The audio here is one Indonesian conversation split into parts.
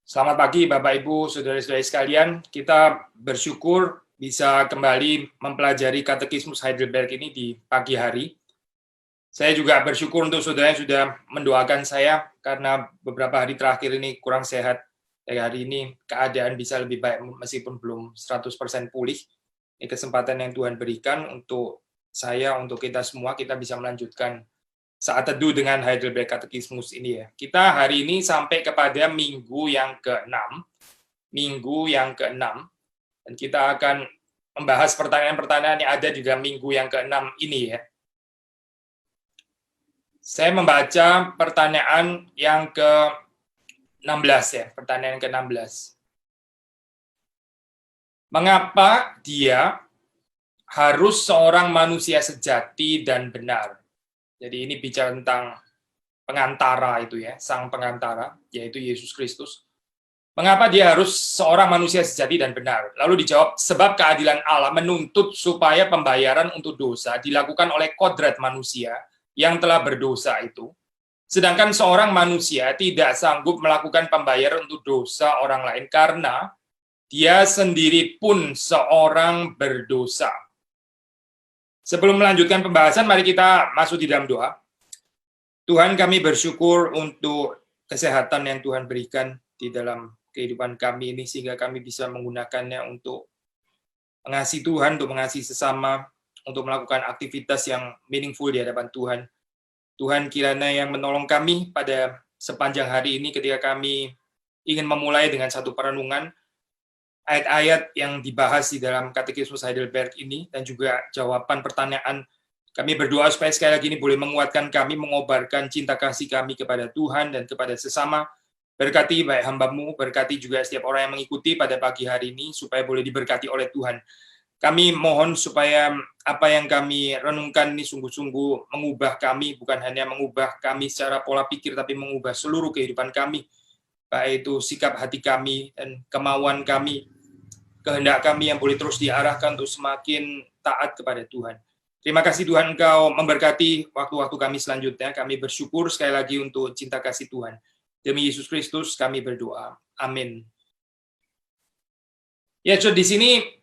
Selamat pagi Bapak Ibu, saudara-saudari sekalian. Kita bersyukur bisa kembali mempelajari Katekismus Heidelberg ini di pagi hari. Saya juga bersyukur untuk saudara yang sudah mendoakan saya karena beberapa hari terakhir ini kurang sehat. Hari ini keadaan bisa lebih baik meskipun belum 100% pulih. Ini kesempatan yang Tuhan berikan untuk saya, untuk kita semua, kita bisa melanjutkan saat teduh dengan Heidelberg Katekismus ini ya. Kita hari ini sampai kepada minggu yang ke-6. Minggu yang ke-6. Dan kita akan membahas pertanyaan-pertanyaan yang ada di dalam minggu yang ke-6 ini ya. Saya membaca pertanyaan yang ke-16 ya, pertanyaan ke-16. Mengapa dia harus seorang manusia sejati dan benar? Jadi ini bicara tentang pengantara itu ya, sang pengantara, yaitu Yesus Kristus. Mengapa dia harus seorang manusia sejati dan benar? Lalu dijawab, sebab keadilan Allah menuntut supaya pembayaran untuk dosa dilakukan oleh kodrat manusia yang telah berdosa itu. Sedangkan seorang manusia tidak sanggup melakukan pembayaran untuk dosa orang lain karena dia sendiri pun seorang berdosa. Sebelum melanjutkan pembahasan, mari kita masuk di dalam doa. Tuhan, kami bersyukur untuk kesehatan yang Tuhan berikan di dalam kehidupan kami ini, sehingga kami bisa menggunakannya untuk mengasihi Tuhan, untuk mengasihi sesama, untuk melakukan aktivitas yang meaningful di hadapan Tuhan. Tuhan, kiranya yang menolong kami pada sepanjang hari ini ketika kami ingin memulai dengan satu perenungan, ayat-ayat yang dibahas di dalam Katekismus Heidelberg ini, dan juga jawaban pertanyaan. Kami berdoa supaya sekali lagi ini boleh menguatkan kami, mengobarkan cinta kasih kami kepada Tuhan dan kepada sesama. Berkati baik hamba-Mu, berkati juga setiap orang yang mengikuti pada pagi hari ini, supaya boleh diberkati oleh Tuhan. Kami mohon supaya apa yang kami renungkan ini sungguh-sungguh mengubah kami, bukan hanya mengubah kami secara pola pikir, tapi mengubah seluruh kehidupan kami, baik itu sikap hati kami dan kemauan kami, kehendak kami yang boleh terus diarahkan untuk semakin taat kepada Tuhan. Terima kasih Tuhan, Engkau memberkati waktu-waktu kami selanjutnya. Kami bersyukur sekali lagi untuk cinta kasih Tuhan. Demi Yesus Kristus kami berdoa. Amin. Ya, so di sini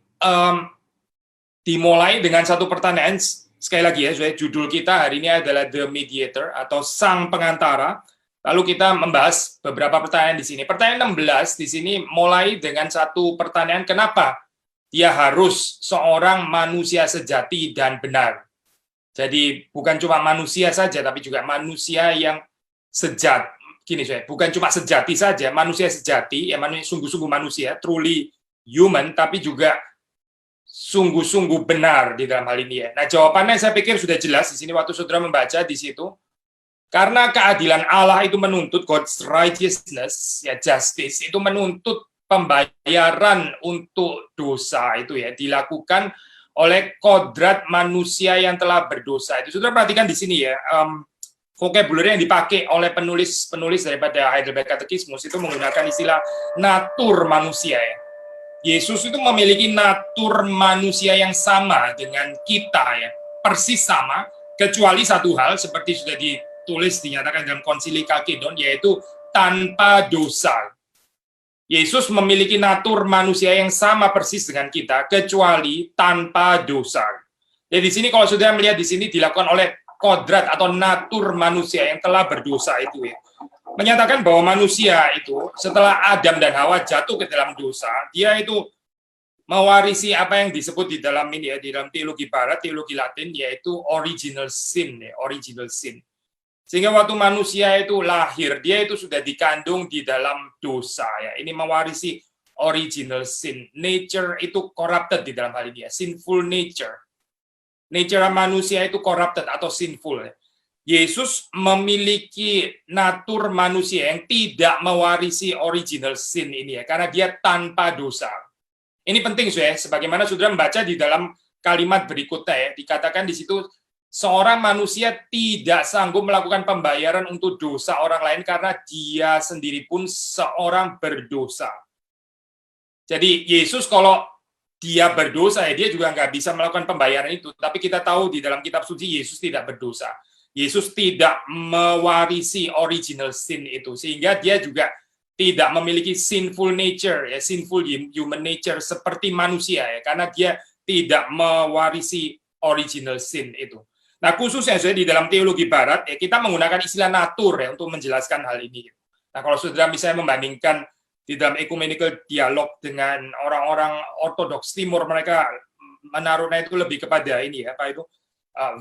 dimulai dengan satu pertanyaan. Sekali lagi ya, judul kita hari ini adalah The Mediator atau Sang Pengantara. Lalu kita membahas beberapa pertanyaan di sini. Pertanyaan 16 di sini mulai dengan satu pertanyaan, kenapa dia harus seorang manusia sejati dan benar? Jadi bukan cuma manusia saja, tapi juga manusia yang sejati. Gini saya, bukan cuma sejati saja, manusia sejati, ya sungguh-sungguh manusia, truly human, tapi juga sungguh-sungguh benar di dalam hal ini ya. Nah, jawabannya saya pikir sudah jelas di sini waktu saudara membaca di situ. Karena keadilan Allah itu menuntut, God's righteousness, ya justice, itu menuntut pembayaran untuk dosa itu ya, dilakukan oleh kodrat manusia yang telah berdosa. Itu saudara perhatikan di sini ya, vocabulary yang dipakai oleh penulis daripada Heidelberg Katekismus itu menggunakan istilah natur manusia ya. Yesus itu memiliki natur manusia yang sama dengan kita ya, persis sama, kecuali satu hal seperti sudah ditulis dinyatakan dalam Konsili Kalkedon, yaitu tanpa dosa. Yesus memiliki natur manusia yang sama persis dengan kita, kecuali tanpa dosa. Jadi di sini kalau sudah melihat di sini dilakukan oleh kodrat atau natur manusia yang telah berdosa itu ya, menyatakan bahwa manusia itu setelah Adam dan Hawa jatuh ke dalam dosa, dia itu mewarisi apa yang disebut di dalam ini ya, di dalam teologi barat, teologi Latin, yaitu original sin ya, original sin. Sehingga waktu manusia itu lahir, dia itu sudah dikandung di dalam dosa ya. Ini mewarisi original sin. Nature itu corrupted di dalam hal ini ya, sinful nature. Nature manusia itu corrupted atau sinful ya. Yesus memiliki natur manusia yang tidak mewarisi original sin ini ya, karena dia tanpa dosa. Ini penting ya, sebagaimana saudara membaca di dalam kalimat berikutnya ya, dikatakan di situ seorang manusia tidak sanggup melakukan pembayaran untuk dosa orang lain karena dia sendiri pun seorang berdosa. Jadi Yesus kalau dia berdosa ya, dia juga nggak bisa melakukan pembayaran itu. Tapi kita tahu di dalam kitab suci Yesus tidak berdosa. Yesus tidak mewarisi original sin itu, sehingga dia juga tidak memiliki sinful nature, ya, sinful human nature seperti manusia, ya, karena dia tidak mewarisi original sin itu. Nah, khususnya di dalam teologi Barat, ya, kita menggunakan istilah natur ya untuk menjelaskan hal ini. Nah, kalau saudara misalnya membandingkan di dalam ecumenical dialog dengan orang-orang ortodoks timur, mereka menaruhnya itu lebih kepada ini ya, apa itu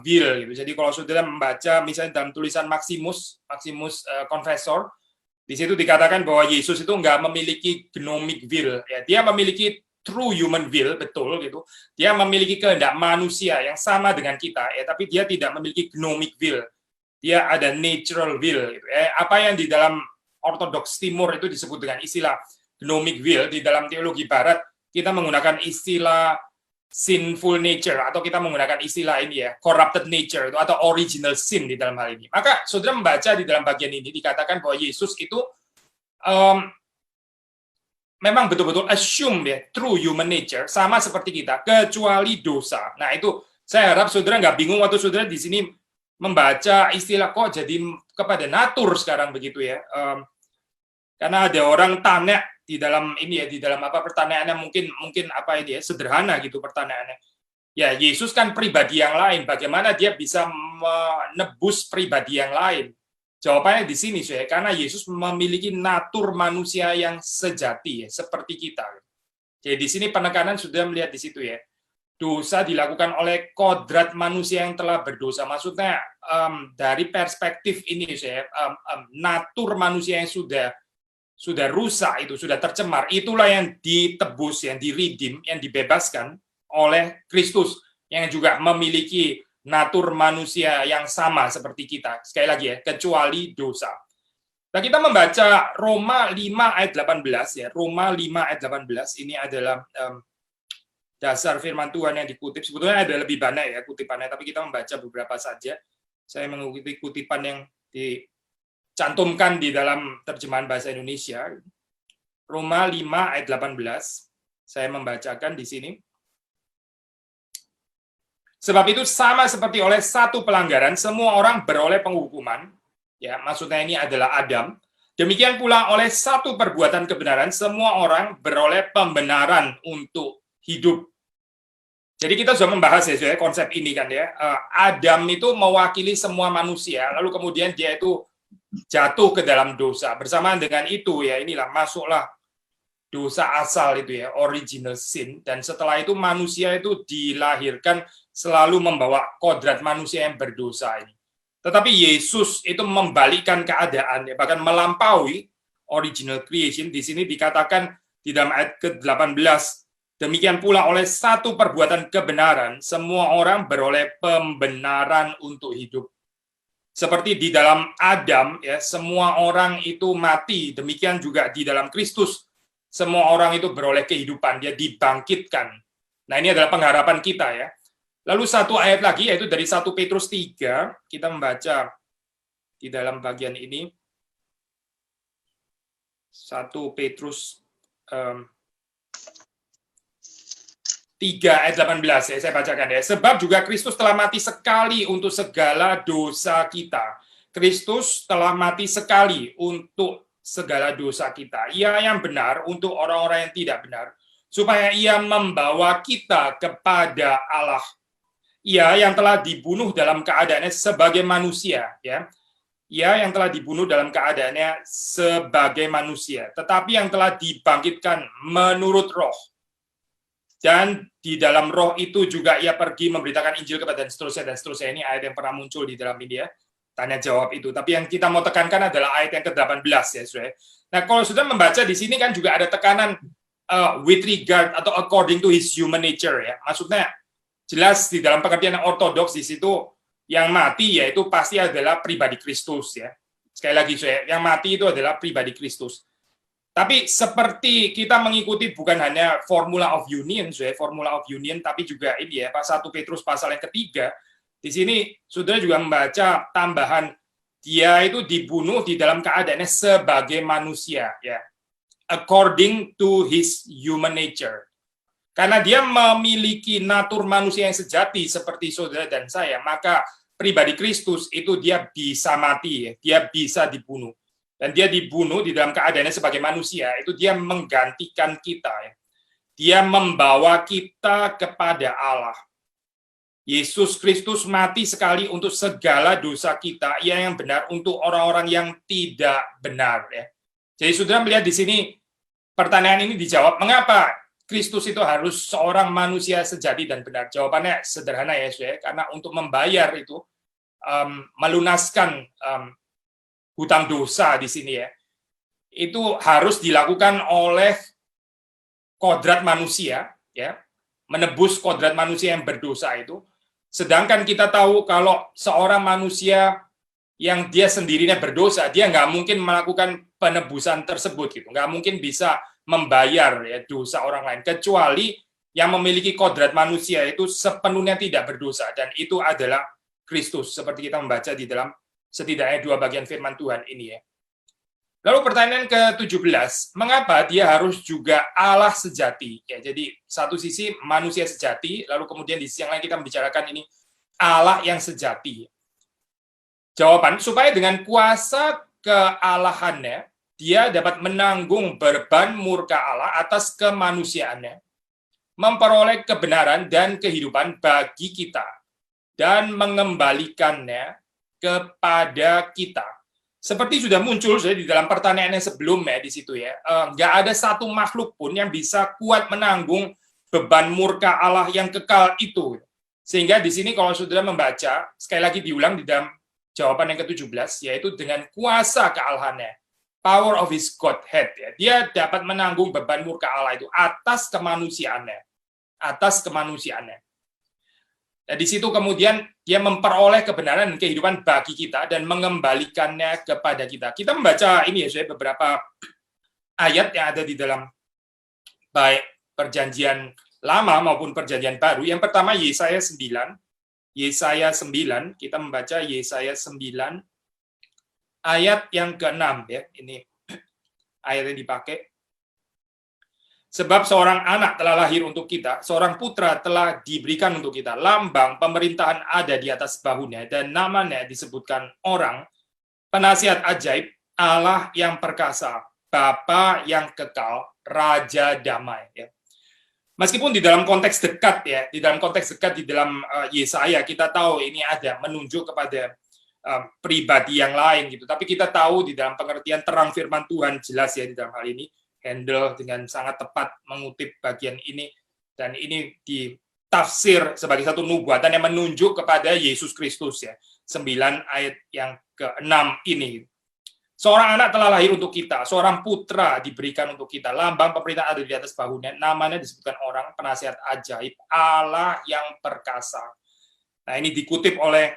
will gitu. Jadi kalau saudara membaca misalnya dalam tulisan Maximus Confessor, di situ dikatakan bahwa Yesus itu nggak memiliki gnomic will, ya, dia memiliki true human will, betul gitu. Dia memiliki kehendak manusia yang sama dengan kita, ya, tapi dia tidak memiliki gnomic will. Dia ada natural will. Gitu, ya. Apa yang di dalam Ortodoks Timur itu disebut dengan istilah gnomic will, di dalam teologi Barat kita menggunakan istilah sinful nature, atau kita menggunakan istilah ini ya, corrupted nature itu, atau original sin di dalam hal ini. Maka saudara membaca di dalam bagian ini dikatakan bahwa Yesus itu memang betul-betul assume ya true human nature sama seperti kita, kecuali dosa. Nah itu saya harap saudara nggak bingung waktu saudara di sini membaca istilah kok jadi kepada natur sekarang begitu ya. Karena ada orang tanya di dalam ini ya, di dalam apa pertanyaannya mungkin apa ini ya, sederhana gitu pertanyaannya. Ya, Yesus kan pribadi yang lain, bagaimana dia bisa menebus pribadi yang lain? Jawabannya di sini saya, karena Yesus memiliki natur manusia yang sejati ya, seperti kita. Jadi di sini penekanan sudah melihat di situ ya. Dosa dilakukan oleh kodrat manusia yang telah berdosa. Maksudnya dari perspektif ini saya, natur manusia yang sudah rusak itu, sudah tercemar, itulah yang ditebus, yang diredeem, yang dibebaskan oleh Kristus, yang juga memiliki natur manusia yang sama seperti kita. Sekali lagi ya, kecuali dosa. Nah, kita membaca Roma 5 ayat 18 ya. Roma 5 ayat 18 ini adalah dasar firman Tuhan yang dikutip. Sebetulnya ada lebih banyak ya kutipannya, tapi kita membaca beberapa saja. Saya mengikuti kutipan yang dicantumkan di dalam terjemahan bahasa Indonesia. Roma 5 ayat 18. Saya membacakan di sini. Sebab itu sama seperti oleh satu pelanggaran semua orang beroleh penghukuman, ya, maksudnya ini adalah Adam. Demikian pula oleh satu perbuatan kebenaran semua orang beroleh pembenaran untuk hidup. Jadi kita sudah membahas ya konsep ini kan ya. Adam itu mewakili semua manusia, lalu kemudian dia itu jatuh ke dalam dosa. Bersamaan dengan itu ya inilah masuklah dosa asal itu ya, original sin, dan setelah itu manusia itu dilahirkan selalu membawa kodrat manusia yang berdosa ini. Tetapi Yesus itu membalikkan keadaan, ya, bahkan melampaui original creation. Di sini dikatakan di dalam ayat ke-18, demikian pula oleh satu perbuatan kebenaran, semua orang beroleh pembenaran untuk hidup. Seperti di dalam Adam, ya, semua orang itu mati, demikian juga di dalam Kristus, semua orang itu beroleh kehidupan, dia dibangkitkan. Nah ini adalah pengharapan kita ya. Lalu satu ayat lagi, yaitu dari 1 Petrus 3, kita membaca di dalam bagian ini. 1 Petrus 3 ayat 18, ya, saya bacakan ya. Sebab juga Kristus telah mati sekali untuk segala dosa kita. Kristus telah mati sekali untuk segala dosa kita. Ia yang benar untuk orang-orang yang tidak benar, supaya ia membawa kita kepada Allah. Ia yang telah dibunuh dalam keadaannya sebagai manusia, ya. Ia yang telah dibunuh dalam keadaannya sebagai manusia, tetapi yang telah dibangkitkan menurut Roh. Dan di dalam Roh itu juga ia pergi memberitakan Injil kepada dan seterusnya. Ini ayat yang pernah muncul di dalam media tanya jawab itu. Tapi yang kita mau tekankan adalah ayat yang ke-18 ya, Saudara. Nah, kalau sudah membaca di sini kan juga ada tekanan with regard atau according to his human nature ya. Maksudnya jelas di dalam pengertian yang ortodoks di situ yang mati yaitu pasti adalah pribadi Kristus ya. Sekali lagi saya, yang mati itu adalah pribadi Kristus. Tapi seperti kita mengikuti bukan hanya formula of union, tapi juga ini ya, 1 Petrus pasal yang ketiga. Di sini Saudara juga membaca tambahan dia itu dibunuh di dalam keadaannya sebagai manusia ya. According to his human nature. Karena dia memiliki natur manusia yang sejati seperti saudara dan saya, maka pribadi Kristus itu dia bisa mati, ya. Dia bisa dibunuh. dan dia dibunuh di dalam keadaannya sebagai manusia, itu dia menggantikan kita. Ya. Dia membawa kita kepada Allah. Yesus Kristus mati sekali untuk segala dosa kita, yang benar untuk orang-orang yang tidak benar. Ya. Jadi saudara melihat di sini, pertanyaan ini dijawab, mengapa Kristus itu harus seorang manusia sejati dan benar? Jawabannya sederhana ya, saudara, karena untuk membayar itu, melunaskan hutang dosa di sini ya, itu harus dilakukan oleh kodrat manusia, ya, menebus kodrat manusia yang berdosa itu. Sedangkan kita tahu kalau seorang manusia yang dia sendirinya berdosa, dia nggak mungkin melakukan penebusan tersebut, gitu, nggak mungkin bisa membayar ya dosa orang lain, kecuali yang memiliki kodrat manusia itu sepenuhnya tidak berdosa, dan itu adalah Kristus, seperti kita membaca di dalam setidaknya 2 bagian firman Tuhan ini ya. Lalu pertanyaan ke-17, mengapa dia harus juga Allah sejati? Ya, jadi satu sisi manusia sejati, lalu kemudian di sisi yang lain kita membicarakan ini Allah yang sejati. Jawaban, supaya dengan kuasa kealahannya, dia dapat menanggung beban murka Allah atas kemanusiaannya, memperoleh kebenaran dan kehidupan bagi kita, dan mengembalikannya kepada kita. Seperti sudah muncul di dalam pertanyaan yang sebelumnya di situ ya, nggak ada satu makhluk pun yang bisa kuat menanggung beban murka Allah yang kekal itu. Sehingga di sini kalau saudara membaca, sekali lagi diulang di dalam jawaban yang ke-17, yaitu dengan kuasa kealahannya, power of his Godhead, ya, dia dapat menanggung beban murka Allah itu atas kemanusiaannya, Nah, di situ kemudian dia memperoleh kebenaran dan kehidupan bagi kita dan mengembalikannya kepada kita. Kita membaca ini ya, saya beberapa ayat yang ada di dalam baik perjanjian lama maupun perjanjian baru. Yang pertama Yesaya 9. Yesaya 9, kita membaca Yesaya 9 ayat yang ke-6 ya. Ini ayat yang dipakai. Sebab seorang anak telah lahir untuk kita, seorang putra telah diberikan untuk kita. Lambang pemerintahan ada di atas bahunya, dan namanya disebutkan orang, penasihat ajaib, Allah yang perkasa, Bapa yang kekal, Raja damai. Ya. Meskipun di dalam konteks dekat ya, di dalam Yesaya kita tahu ini ada menunjuk kepada pribadi yang lain gitu. Tapi kita tahu di dalam pengertian terang firman Tuhan jelas ya di dalam hal ini. Handle dengan sangat tepat mengutip bagian ini, dan ini ditafsir sebagai satu nubuatan yang menunjuk kepada Yesus Kristus ya. 9 ayat yang ke-6 ini. Seorang anak telah lahir untuk kita, seorang putra diberikan untuk kita, lambang pemerintahan ada di atas bahunya, namanya disebutkan orang, penasihat ajaib, Allah yang perkasa. Nah, ini dikutip oleh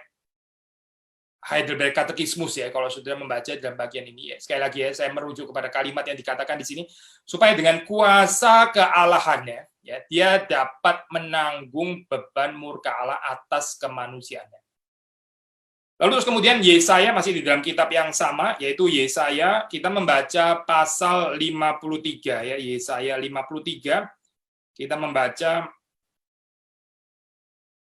Heidelberg Katekismus ya, kalau saudara membaca dalam bagian ini ya. Sekali lagi ya, saya merujuk kepada kalimat yang dikatakan di sini, supaya dengan kuasa kealahannya ya, dia dapat menanggung beban murka Allah atas kemanusiaannya. Lalu terus kemudian Yesaya masih di dalam kitab yang sama, yaitu Yesaya, kita membaca pasal 53 ya, Yesaya 53, kita membaca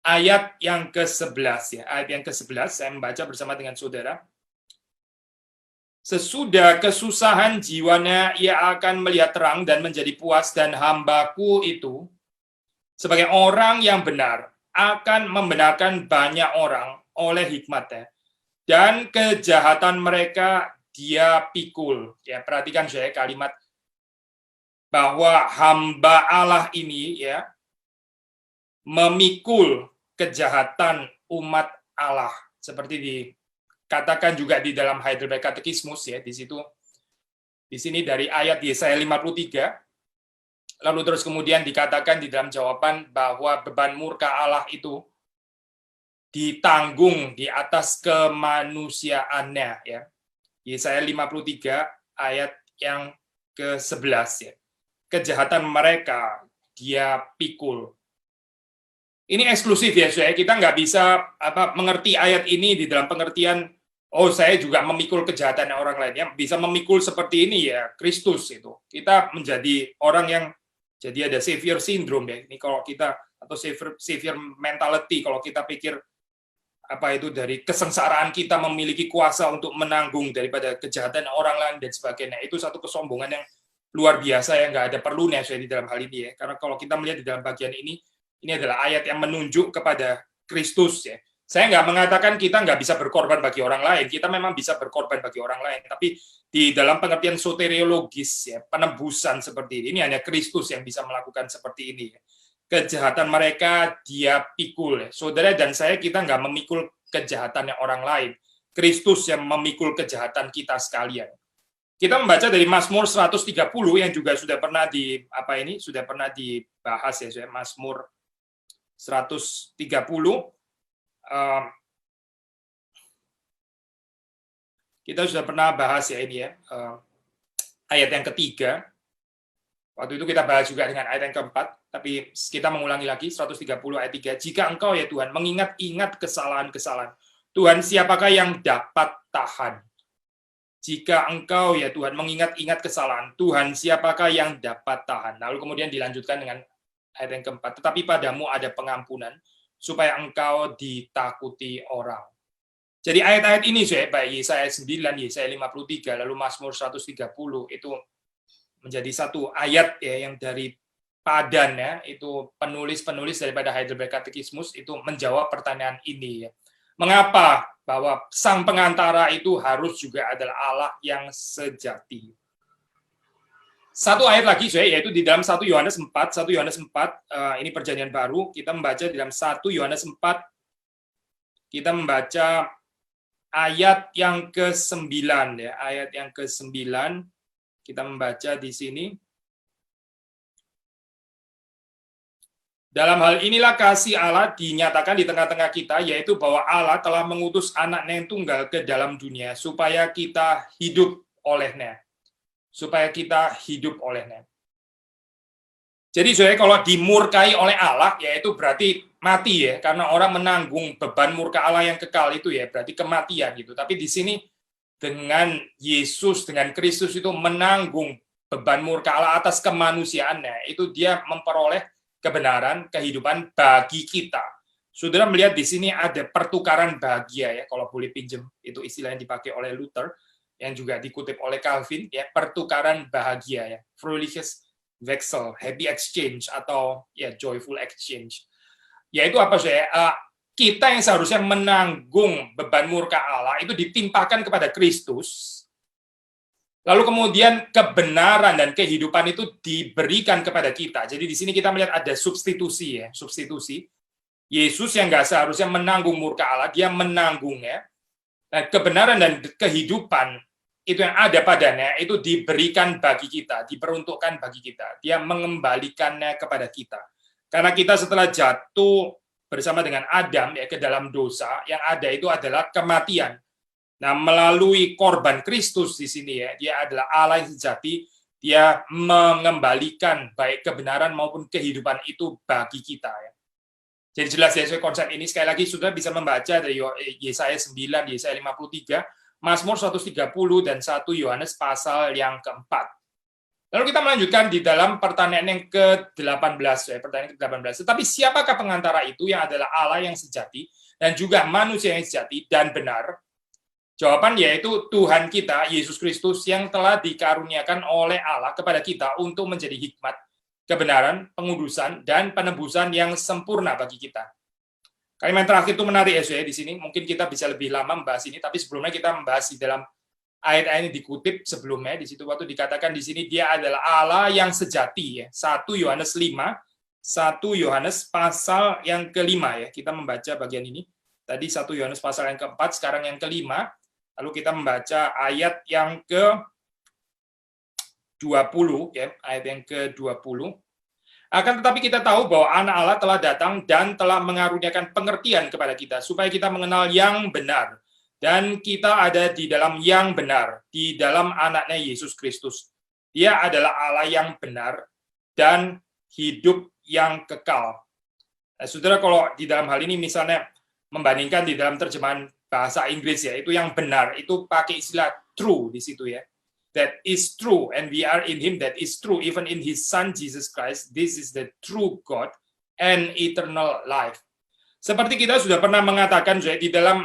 ayat yang ke-11 ya, ayat yang ke-11 saya membaca bersama dengan saudara. Sesudah kesusahan jiwanya ia akan melihat terang dan menjadi puas, dan hambaku itu sebagai orang yang benar akan membenarkan banyak orang oleh hikmatnya, dan kejahatan mereka dia pikul. Ya, perhatikan saya kalimat bahwa hamba Allah ini ya memikul kejahatan umat Allah, seperti dikatakan juga di dalam Heidelberg Katekismus ya, di sini dari ayat Yesaya 53, lalu terus kemudian dikatakan di dalam jawaban bahwa beban murka Allah itu ditanggung di atas kemanusiaannya ya. Yesaya 53 ayat yang ke-11 ya. Kejahatan mereka dia pikul. Ini eksklusif ya, saya kita nggak bisa mengerti ayat ini di dalam pengertian oh saya juga memikul kejahatan orang lain. Yang bisa memikul seperti ini ya Kristus itu. Kita menjadi orang yang jadi ada savior syndrome ya. Ini kalau kita atau savior mentality kalau kita pikir dari kesengsaraan kita memiliki kuasa untuk menanggung daripada kejahatan orang lain dan sebagainya. Itu satu kesombongan yang luar biasa yang nggak ada perlunya saya di dalam hal ini ya. Karena kalau kita melihat di dalam bagian ini adalah ayat yang menunjuk kepada Kristus ya. Saya nggak mengatakan kita nggak bisa berkorban bagi orang lain. Kita memang bisa berkorban bagi orang lain. Tapi di dalam pengertian soteriologis ya, penebusan seperti ini hanya Kristus yang bisa melakukan seperti ini ya. Kejahatan mereka dia pikul. Saudara dan saya, kita nggak memikul kejahatannya orang lain. Kristus yang memikul kejahatan kita sekalian. Kita membaca dari Mazmur 130 yang juga sudah pernah sudah pernah dibahas ya, Mazmur 130. Kita sudah pernah bahas ya ini ya, ayat yang ketiga. Waktu itu kita bahas juga dengan ayat yang keempat, tapi kita mengulangi lagi 130 ayat 3. Jika engkau ya Tuhan mengingat-ingat kesalahan-kesalahan, Tuhan siapakah yang dapat tahan? Jika engkau ya Tuhan mengingat-ingat kesalahan, Tuhan siapakah yang dapat tahan? Lalu kemudian dilanjutkan dengan ayat yang keempat, tetapi padamu ada pengampunan, supaya engkau ditakuti orang. Jadi ayat-ayat ini baik Yesaya 9, Yesaya 53, lalu Mazmur 130 itu menjadi satu ayat ya yang dari Padan ya, itu penulis-penulis daripada Heidelberg Catechismus itu menjawab pertanyaan ini ya. Mengapa bahwa sang pengantara itu harus juga adalah Allah yang sejati? Satu ayat lagi yaitu di dalam 1 Yohanes 4, ini perjanjian baru, kita membaca di dalam 1 Yohanes 4, kita membaca ayat yang ke-9 ya, ayat yang ke-9. Kita membaca di sini. Dalam hal inilah kasih Allah dinyatakan di tengah-tengah kita, yaitu bahwa Allah telah mengutus anaknya yang tunggal ke dalam dunia, supaya kita hidup olehnya. Jadi kalau dimurkai oleh Allah, yaitu berarti mati ya, karena orang menanggung beban murka Allah yang kekal itu ya, berarti kematian gitu. Tapi di sini dengan Yesus, dengan Kristus itu menanggung beban murka Allah atas kemanusiaannya, itu dia memperoleh kebenaran, kehidupan bagi kita. Saudara melihat di sini ada pertukaran bahagia ya, kalau boleh pinjam, itu istilah yang dipakai oleh Luther, yang juga dikutip oleh Calvin, ya pertukaran bahagia ya, fröhliches Wechsel, happy exchange atau ya joyful exchange. Yaitu apa kita yang seharusnya menanggung beban murka Allah itu ditimpakan kepada Kristus. Lalu kemudian kebenaran dan kehidupan itu diberikan kepada kita. Jadi di sini kita melihat ada substitusi ya, substitusi. Yesus yang nggak seharusnya menanggung murka Allah, dia menanggungnya. Nah, kebenaran dan kehidupan itu yang ada padanya itu diberikan bagi kita, diperuntukkan bagi kita. Dia mengembalikannya kepada kita. Karena kita setelah jatuh bersama dengan Adam ya ke dalam dosa, yang ada itu adalah kematian. Nah, melalui korban Kristus di sini ya, dia adalah Allah yang sejati, dia mengembalikan baik kebenaran maupun kehidupan itu bagi kita ya. Jadi jelas ya konsep ini, sekali lagi sudah bisa membaca dari Yesaya 9, Yesaya 53, Mazmur 130 dan 1 Yohanes pasal yang keempat. Lalu kita melanjutkan di dalam pertanyaan yang ke-18 ya, pertanyaan ke-18. Tetapi siapakah pengantara itu yang adalah Allah yang sejati dan juga manusia yang sejati dan benar? Jawaban yaitu Tuhan kita Yesus Kristus yang telah dikaruniakan oleh Allah kepada kita untuk menjadi hikmat, kebenaran, pengudusan dan penebusan yang sempurna bagi kita. Kalimat terakhir itu menarik ya di sini. Mungkin kita bisa lebih lama membahas ini, tapi sebelumnya kita membahas di dalam ayat-ayat ini dikutip sebelumnya. Di situ waktu dikatakan di sini dia adalah Allah yang sejati ya. 1 Yohanes 5, 1 Yohanes pasal yang kelima ya. Kita membaca bagian ini. Tadi 1 Yohanes pasal yang keempat, sekarang yang kelima. Lalu kita membaca ayat yang ke-20 ya, ayat yang ke-20. Akan tetapi kita tahu bahwa anak Allah telah datang dan telah mengaruniakan pengertian kepada kita, supaya kita mengenal yang benar. Dan kita ada di dalam yang benar, di dalam anaknya Yesus Kristus. Dia adalah Allah yang benar dan hidup yang kekal. Nah, saudara, kalau di dalam hal ini misalnya membandingkan di dalam terjemahan bahasa Inggris ya, itu yang benar, itu pakai istilah true di situ ya. That is true, and we are in him that is true, even in his son Jesus Christ. This is the true God and eternal life. Seperti kita sudah pernah mengatakan di dalam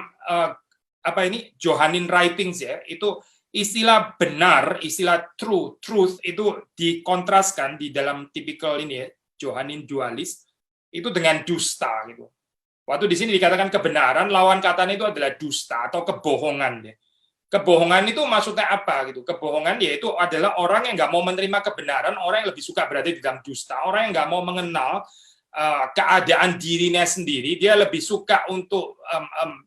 Johannine writings ya, itu istilah benar, istilah truth itu dikontraskan di dalam tipikal ini ya, Johannine dualis itu dengan dusta gitu. Waktu di sini dikatakan kebenaran, lawan katanya itu adalah dusta atau kebohongan ya. Kebohongan itu maksudnya apa gitu? Kebohongan yaitu adalah orang yang nggak mau menerima kebenaran, orang yang lebih suka berada di dalam dusta, orang yang nggak mau mengenal keadaan dirinya sendiri, dia lebih suka untuk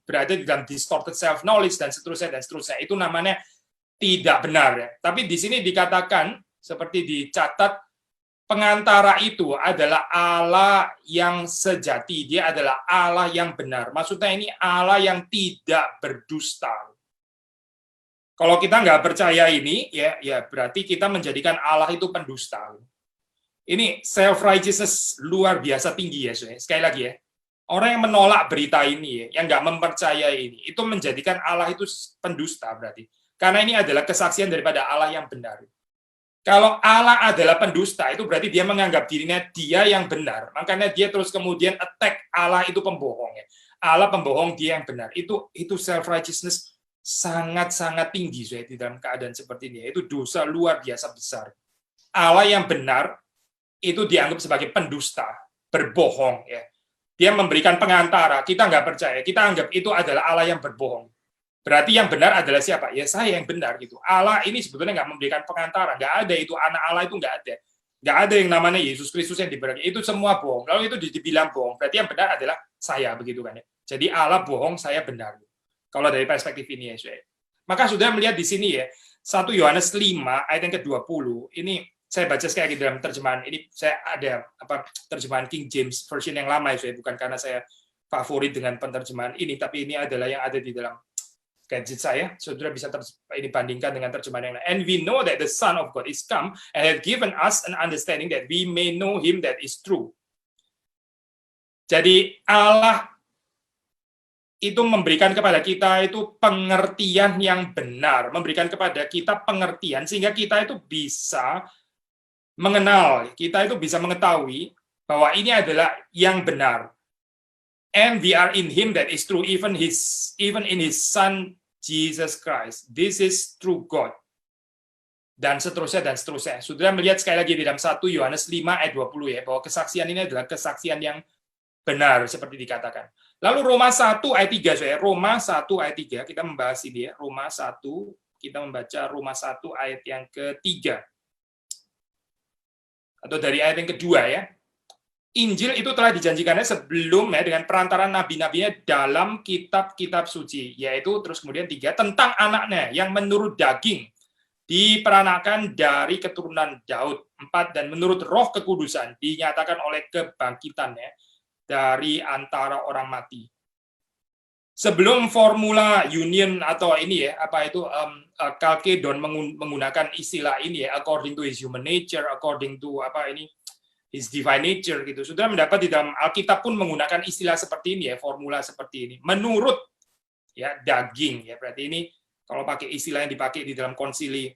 berada di dalam distorted self knowledge dan seterusnya dan seterusnya. Itu namanya tidak benar ya. Tapi di sini dikatakan seperti dicatat, pengantara itu adalah Allah yang sejati, dia adalah Allah yang benar. Maksudnya ini Allah yang tidak berdusta. Kalau kita nggak percaya ini, ya berarti kita menjadikan Allah itu pendusta. Ini self-righteousness luar biasa tinggi ya, sekali lagi ya. Orang yang menolak berita ini, yang nggak mempercayai ini, itu menjadikan Allah itu pendusta berarti. Karena ini adalah kesaksian daripada Allah yang benar. Kalau Allah adalah pendusta, itu berarti dia menganggap dirinya dia yang benar. Makanya dia terus kemudian attack Allah itu pembohong. Ya. Allah pembohong, dia yang benar. Itu self-righteousness sangat-sangat tinggi di dalam keadaan seperti ini. Itu dosa luar biasa besar. Allah yang benar itu dianggap sebagai pendusta, berbohong. Ya. Dia memberikan pengantara, kita nggak percaya. Kita anggap itu adalah Allah yang berbohong. Berarti yang benar adalah siapa? Ya saya yang benar gitu. Allah ini sebetulnya nggak memberikan pengantara, nggak ada itu anak Allah itu nggak ada. Nggak ada yang namanya Yesus Kristus yang diberikan. Itu semua bohong. Lalu itu dibilang bohong. Berarti yang benar adalah saya begitu kan ya. Jadi Allah bohong, saya benar. Kalau dari perspektif ini ya, maka sudah melihat di sini ya 1 Yohanes 5 ayat yang ke-20 ini saya baca sekali lagi dalam terjemahan ini, saya ada terjemahan King James version yang lama ya, bukan karena saya favorit dengan penerjemahan ini, tapi ini adalah yang ada di dalam gadget saya. Saudara bisa ini bandingkan dengan terjemahan yang lain. And we know that the Son of God is come and has given us an understanding that we may know Him that is true. Jadi Allah itu memberikan kepada kita itu pengertian yang benar, memberikan kepada kita pengertian sehingga kita itu bisa mengenal, kita itu bisa mengetahui bahwa ini adalah yang benar. And we are in Him that is true, even in His Son Jesus Christ. This is true God. Dan seterusnya dan seterusnya. Saudara melihat sekali lagi di dalam 1 Yohanes 5 ayat 20 ya, bahwa kesaksian ini adalah kesaksian yang benar seperti dikatakan. Lalu Roma 1 ayat 3 saya. Roma 1 ayat 3 kita membahas ini ya. Roma 1 kita membaca Roma 1 ayat yang ketiga. Atau dari ayat yang kedua ya. Injil itu telah dijanjikannya sebelumnya dengan perantaraan nabi-nabinya dalam kitab-kitab suci, yaitu terus kemudian 3 tentang anaknya yang menurut daging diperanakan dari keturunan Daud, 4 dan menurut Roh kekudusan dinyatakan oleh kebangkitannya dari antara orang mati. Sebelum formula union atau ini ya, Chalcedon menggunakan istilah ini ya, according to his human nature, according to his divine nature gitu. Sudah mendapat di dalam Alkitab pun menggunakan istilah seperti ini ya, formula seperti ini. Menurut ya daging ya, berarti ini kalau pakai istilah yang dipakai di dalam konsili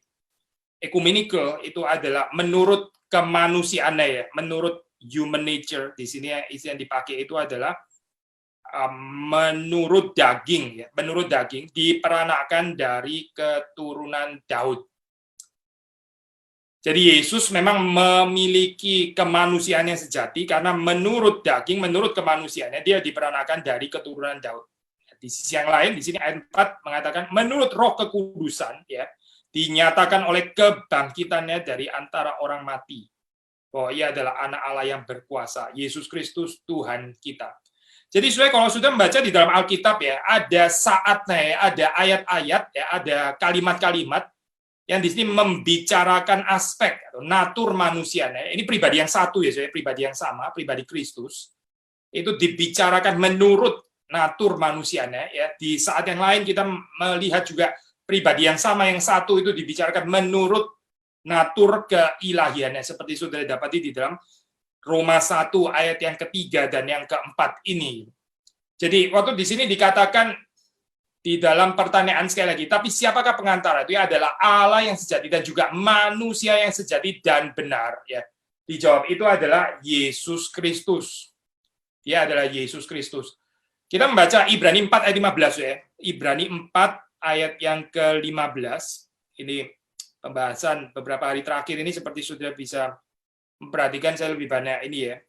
ekumenikal itu adalah menurut kemanusiaannya ya, menurut human nature. Di sini istilah yang dipakai itu adalah menurut daging ya, menurut daging diperanakan dari keturunan Daud. Jadi Yesus memang memiliki kemanusiaan yang sejati karena menurut daging, menurut kemanusiaannya dia diperanakan dari keturunan Daud. Di sisi yang lain di sini ayat 4 mengatakan menurut Roh kekudusan ya dinyatakan oleh kebangkitannya dari antara orang mati. Bahwa ia adalah anak Allah yang berkuasa, Yesus Kristus Tuhan kita. Jadi kalau sudah membaca di dalam Alkitab ya, ada saatnya ya, ada ayat-ayat ya, ada kalimat-kalimat yang di sini membicarakan aspek atau natur manusianya. Ini pribadi yang satu ya, pribadi yang sama, pribadi Kristus. Itu dibicarakan menurut natur manusianya ya. Di saat yang lain kita melihat juga pribadi yang sama yang satu itu dibicarakan menurut natur keilahiannya seperti sudah dapati di dalam Roma 1 ayat yang ketiga dan yang keempat ini. Jadi waktu di sini dikatakan di dalam pertanyaan sekali lagi, tapi siapakah pengantara? Itu adalah Allah yang sejati dan juga manusia yang sejati dan benar. Ya, dijawab itu adalah Yesus Kristus. Dia adalah Yesus Kristus. Kita membaca Ibrani 4 ayat 15 ya. Ibrani 4 ayat yang ke-15. Ini pembahasan beberapa hari terakhir ini seperti sudah bisa memperhatikan, saya lebih banyak ini ya,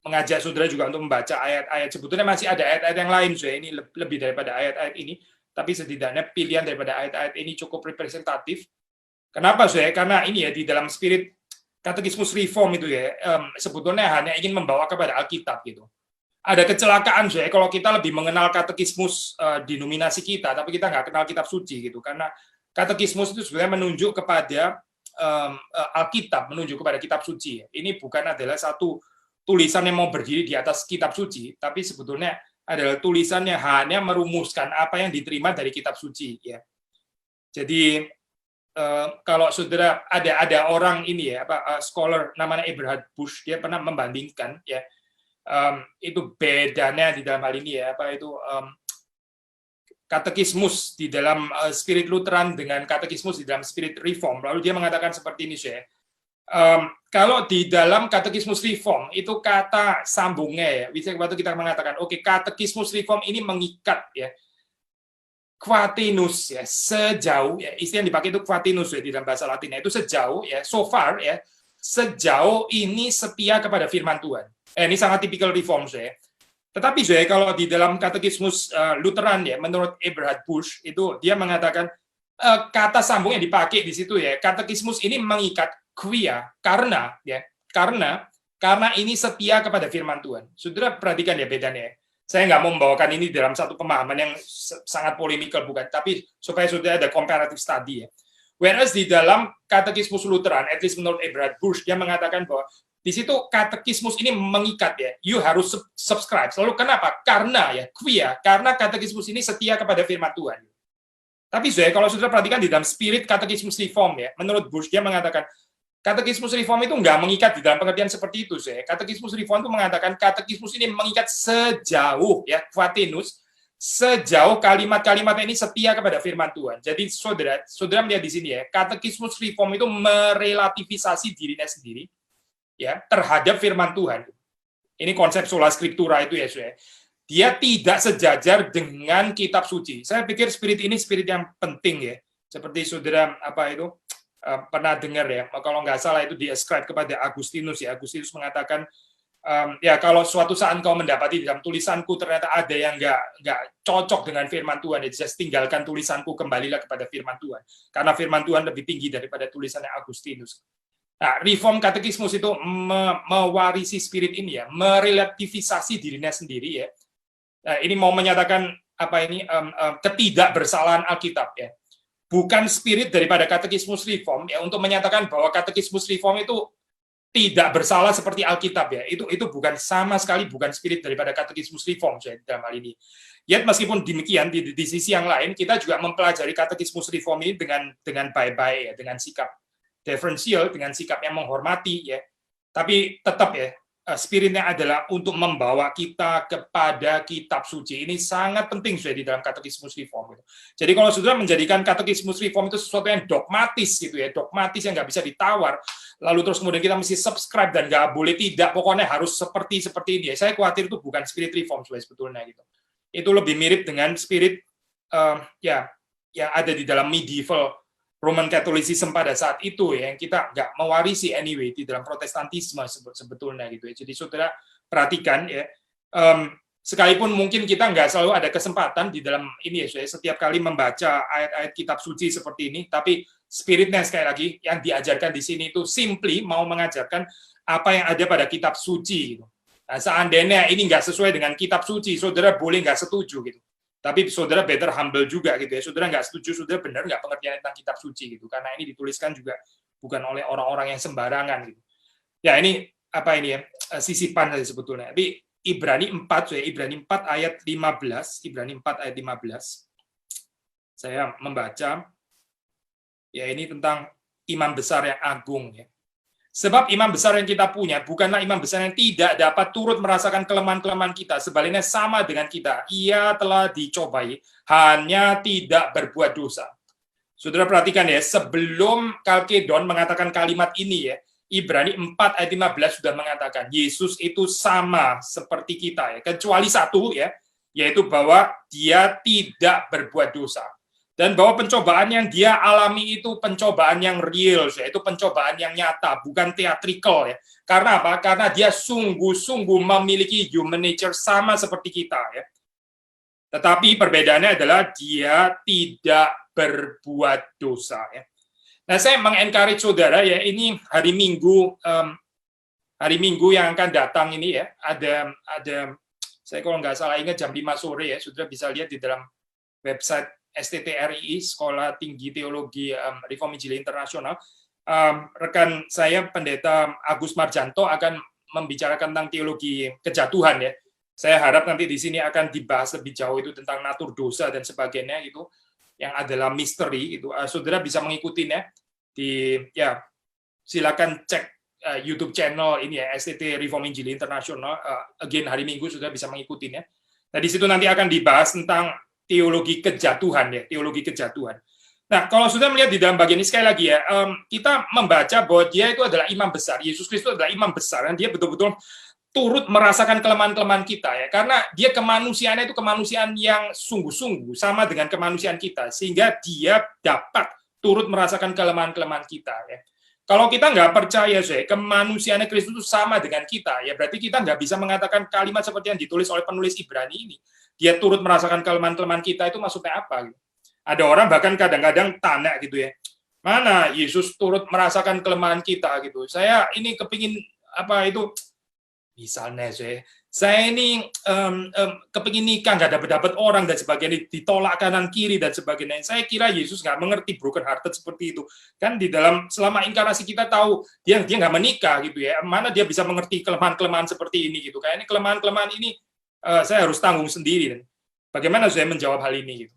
mengajak saudara juga untuk membaca ayat-ayat. Sebetulnya masih ada ayat-ayat yang lain, so ini lebih daripada ayat-ayat ini, tapi setidaknya pilihan daripada ayat-ayat ini cukup representatif. Kenapa, so karena ini ya, di dalam spirit katekismus reform itu ya, sebetulnya hanya ingin membawa kepada Alkitab gitu. Ada kecelakaan, so kalau kita lebih mengenal katekismus denominasi kita, tapi kita nggak kenal kitab suci gitu, karena katekismus itu sebenarnya menunjuk kepada Alkitab, menunjuk kepada kitab suci. Ini bukan adalah satu tulisan yang mau berdiri di atas kitab suci, tapi sebetulnya adalah tulisan yang hanya merumuskan apa yang diterima dari kitab suci. Ya. Jadi kalau saudara ada orang ini ya, scholar namanya Eberhard Busch, dia pernah membandingkan ya, itu bedanya di dalam hal ini ya, katekismus di dalam spirit Lutheran dengan katekismus di dalam spirit Reform. Lalu dia mengatakan seperti ini, saya. Kalau di dalam katekismus Reform itu kata sambungnya ya, waktu kita mengatakan oke, katekismus Reform ini mengikat ya, quatinus ya, sejauh ya, istilah yang dipakai itu quatinus ya di dalam bahasa Latinnya, itu sejauh ya, so far ya, sejauh ini setia kepada firman Tuhan. Ini sangat tipikal Reform saya. Tetapi saya kalau di dalam katekismus Lutheran ya, menurut Eberhard Busch itu dia mengatakan kata sambung yang dipakai di situ ya, katekismus ini mengikat quia karena ini setia kepada firman Tuhan. Saudara perhatikan ya bedanya. Saya nggak mau membawakan ini dalam satu pemahaman yang sangat polemikal bukan, tapi supaya sudah ada comparative study ya. Whereas di dalam katekismus Lutheran, at least menurut Eberhard Busch, dia mengatakan bahwa di situ katekismus ini mengikat ya, you harus subscribe. Lalu kenapa? Karena ya, quia, karena katekismus ini setia kepada firman Tuhan. Tapi kalau saudara perhatikan di dalam spirit katekismus Reform ya, menurut Busch dia mengatakan katekismus Reform itu nggak mengikat di dalam pengertian seperti itu. Katekismus Reform itu mengatakan katekismus ini mengikat sejauh ya, quatinus, sejauh kalimat-kalimat ini setia kepada firman Tuhan. Jadi saudara melihat di sini ya, katekismus Reform itu merelativisasi dirinya sendiri ya terhadap firman Tuhan. Ini konsep sola scriptura itu ya, saudara. Dia tidak sejajar dengan kitab suci. Saya pikir spirit ini spirit yang penting ya. Seperti saudara pernah dengar ya, kalau nggak salah itu di-ascribe kepada Agustinus ya. Agustinus mengatakan ya kalau suatu saat kau mendapati dalam tulisanku ternyata ada yang nggak cocok dengan firman Tuhan, ya just tinggalkan tulisanku, kembalilah kepada firman Tuhan. Karena firman Tuhan lebih tinggi daripada tulisannya Agustinus. Nah, Reform katekismus itu mewarisi spirit ini ya, merelativisasi dirinya sendiri ya. Nah, ini mau menyatakan ketidakbersalahan Alkitab ya. Bukan spirit daripada katekismus Reform ya untuk menyatakan bahwa katekismus Reform itu tidak bersalah seperti Alkitab ya. Itu bukan sama sekali bukan spirit daripada katekismus Reform saya dalam hal ini. Yet meskipun demikian di sisi yang lain kita juga mempelajari katekismus Reform ini dengan baik-baik ya, dengan sikap deferensial, dengan sikap yang menghormati ya. Tapi tetap ya spiritnya adalah untuk membawa kita kepada kitab suci. Ini sangat penting sudah di dalam katekismus Reform. Jadi kalau saudara menjadikan katekismus Reform itu sesuatu yang dogmatis gitu ya, dogmatis yang nggak bisa ditawar, lalu terus kemudian kita mesti subscribe dan nggak boleh tidak, pokoknya harus seperti ini. Saya khawatir itu bukan spirit Reform sebetulnya gitu. Itu lebih mirip dengan spirit yang ada di dalam medieval Roman Catholicism pada saat itu ya, yang kita nggak mewarisi anyway di dalam Protestantisme sebetulnya gitu ya. Jadi saudara perhatikan ya, sekalipun mungkin kita nggak selalu ada kesempatan di dalam ini ya, setiap kali membaca ayat-ayat kitab suci seperti ini, tapi spiritnya sekali lagi yang diajarkan di sini itu simply mau mengajarkan apa yang ada pada kitab suci gitu. Nah, seandainya ini nggak sesuai dengan kitab suci, saudara boleh nggak setuju gitu. Tapi saudara better humble juga gitu ya. Saudara nggak setuju, saudara benar nggak pengertian tentang kitab suci gitu. Karena ini dituliskan juga bukan oleh orang-orang yang sembarangan gitu. Ya ini ya, sisipan saja sebetulnya. Tapi Ibrani 4 ya, Ibrani 4 ayat 15, Ibrani 4 ayat 15. Saya membaca ya ini tentang imam besar yang agung ya. Sebab imam besar yang kita punya bukanlah imam besar yang tidak dapat turut merasakan kelemahan-kelemahan kita. Sebaliknya sama dengan kita. Ia telah dicobai, hanya tidak berbuat dosa. Saudara perhatikan ya, sebelum Kalkedon mengatakan kalimat ini ya, Ibrani 4 ayat 15 sudah mengatakan Yesus itu sama seperti kita ya, kecuali satu ya, yaitu bahwa dia tidak berbuat dosa. Dan bahwa pencobaan yang dia alami itu pencobaan yang real, yaitu pencobaan yang nyata, bukan theatrical ya. Karena apa? Karena dia sungguh-sungguh memiliki human nature sama seperti kita ya. Tetapi perbedaannya adalah dia tidak berbuat dosa ya. Nah, saya mengencourage saudara ya, ini hari Minggu yang akan datang ini ya, ada saya kalau nggak salah ingat jam 5 sore ya, saudara bisa lihat di dalam website STTRI, Sekolah Tinggi Teologi Reform Injili Internasional. Rekan saya Pendeta Agus Marjanto akan membicarakan tentang teologi kejatuhan ya. Saya harap nanti di sini akan dibahas lebih jauh itu tentang natur dosa dan sebagainya itu, yang adalah misteri itu. Saudara bisa mengikutinya ya, silakan cek YouTube channel ini ya, STT Reform Injili Internasional. Again hari Minggu sudah bisa mengikutinya. Nah, di situ nanti akan dibahas tentang teologi kejatuhan ya, teologi kejatuhan. Nah, kalau sudah melihat di dalam bagian ini sekali lagi ya, kita membaca bahwa dia itu adalah imam besar. Yesus Kristus adalah imam besar, dan dia betul-betul turut merasakan kelemahan-kelemahan kita ya, karena dia kemanusiaannya itu kemanusiaan yang sungguh-sungguh sama dengan kemanusiaan kita, sehingga dia dapat turut merasakan kelemahan-kelemahan kita ya. Kalau kita nggak percaya kemanusiaannya Kristus itu sama dengan kita ya, berarti kita nggak bisa mengatakan kalimat seperti yang ditulis oleh penulis Ibrani ini. Dia turut merasakan kelemahan-kelemahan kita, itu maksudnya apa? Gitu. Ada orang bahkan kadang-kadang tanya gitu ya, mana Yesus turut merasakan kelemahan kita gitu. Saya ini kepingin apa itu, misalnya saya ini kepingin nikah, nggak dapat orang dan sebagainya, ditolak kanan kiri dan sebagainya. Saya kira Yesus nggak mengerti broken hearted seperti itu. Kan di dalam selama inkarnasi kita tahu dia nggak menikah gitu ya. Mana dia bisa mengerti kelemahan-kelemahan seperti ini gitu. Kayak ini kelemahan-kelemahan ini saya harus tanggung sendiri. Bagaimana saya menjawab hal ini gitu?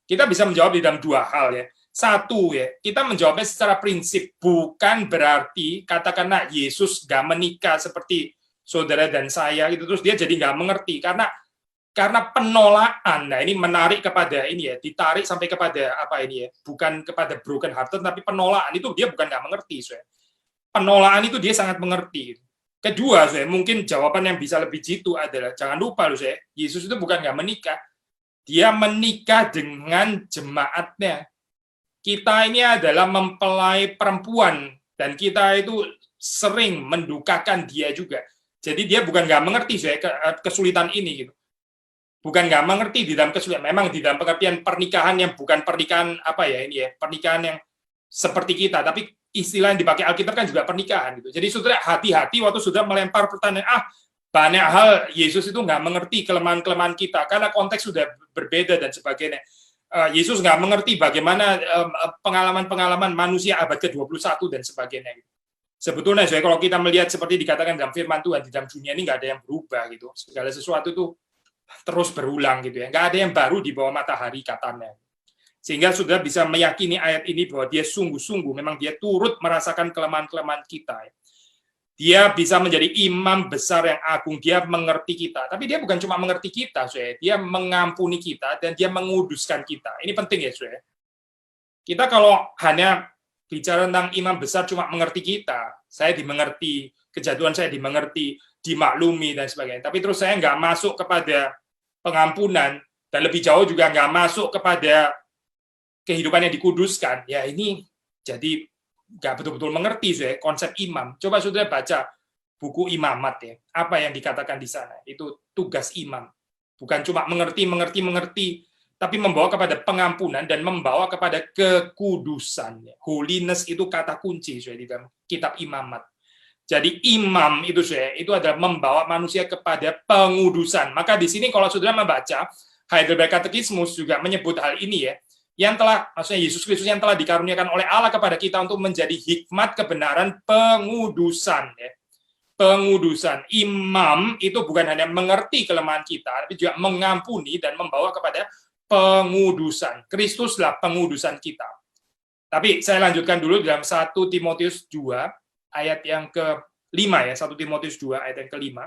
Kita bisa menjawab di dalam dua hal ya. Satu ya, kita menjawabnya secara prinsip, bukan berarti katakanlah Yesus nggak menikah seperti saudara dan saya gitu, terus dia jadi nggak mengerti karena penolakan. Nah, ini menarik kepada ini ya, ditarik sampai kepada apa ini ya, bukan kepada broken hearted, tapi penolakan itu dia bukan nggak mengerti. Penolakan itu dia sangat mengerti. Kedua, mungkin jawaban yang bisa lebih jitu adalah jangan lupa Yesus itu bukan nggak menikah, dia menikah dengan jemaatnya. Kita ini adalah mempelai perempuan dan kita itu sering mendukakan dia juga. Jadi dia bukan nggak mengerti kesulitan ini gitu. Bukan nggak mengerti di dalam kesulitan. Memang di dalam pengertian pernikahan yang bukan pernikahan apa ya ini ya, pernikahan yang seperti kita. Tapi istilah yang dipakai Alkitab kan juga pernikahan gitu. Jadi saudara hati-hati waktu sudah melempar pertanyaan, banyak hal Yesus itu nggak mengerti kelemahan-kelemahan kita karena konteks sudah berbeda dan sebagainya. Yesus nggak mengerti bagaimana pengalaman-pengalaman manusia abad ke-21 dan sebagainya. Gitu. Sebetulnya kalau kita melihat seperti dikatakan dalam firman Tuhan, di dalam dunia ini nggak ada yang berubah gitu. Segala sesuatu itu terus berulang gitu ya. Nggak ada yang baru di bawah matahari katanya. Sehingga sudah bisa meyakini ayat ini bahwa dia sungguh-sungguh memang dia turut merasakan kelemahan-kelemahan kita. Dia bisa menjadi imam besar yang agung, dia mengerti kita. Tapi dia bukan cuma mengerti kita, dia mengampuni kita dan dia menguduskan kita. Ini penting ya, Kita kalau hanya bicara tentang imam besar cuma mengerti kita, saya dimengerti, kejatuhan saya dimengerti, dimaklumi dan sebagainya. Tapi terus saya nggak masuk kepada pengampunan dan lebih jauh juga nggak masuk kepada kehidupan yang dikuduskan. Ya ini jadi nggak betul-betul mengerti konsep imam. Coba saudara baca buku Imamat ya, apa yang dikatakan di sana. Itu tugas imam. Bukan cuma mengerti, tapi membawa kepada pengampunan dan membawa kepada kekudusan. Holiness itu kata kunci di dalam kitab Imamat. Jadi imam itu itu adalah membawa manusia kepada pengudusan. Maka di sini kalau saudara membaca Heidelberg Catechismus juga menyebut hal ini ya, yang telah, maksudnya Yesus Kristus yang telah dikaruniakan oleh Allah kepada kita untuk menjadi hikmat kebenaran pengudusan ya. Pengudusan. Imam itu bukan hanya mengerti kelemahan kita, tapi juga mengampuni dan membawa kepada pengudusan. Kristuslah pengudusan kita. Tapi saya lanjutkan dulu dalam 1 Timotius 2 ayat yang ke-5 ya, 1 Timotius 2 ayat yang ke-5.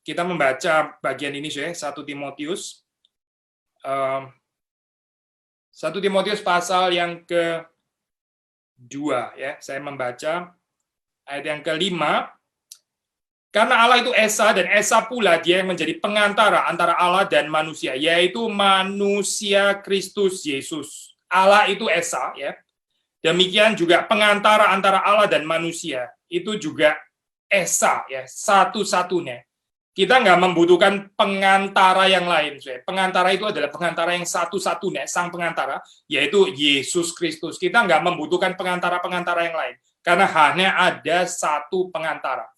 Kita membaca bagian ini 1 Timotius 1 Timotius pasal yang 2 ya. Saya membaca ayat yang kelima. Karena Allah itu Esa, dan Esa pula dia yang menjadi pengantara antara Allah dan manusia, yaitu manusia Kristus Yesus. Allah itu Esa, ya. Demikian juga pengantara antara Allah dan manusia, itu juga Esa, ya, satu-satunya. Kita nggak membutuhkan pengantara yang lain. Pengantara itu adalah pengantara yang satu-satunya, sang pengantara, yaitu Yesus Kristus. Kita nggak membutuhkan pengantara-pengantara yang lain, karena hanya ada satu pengantara.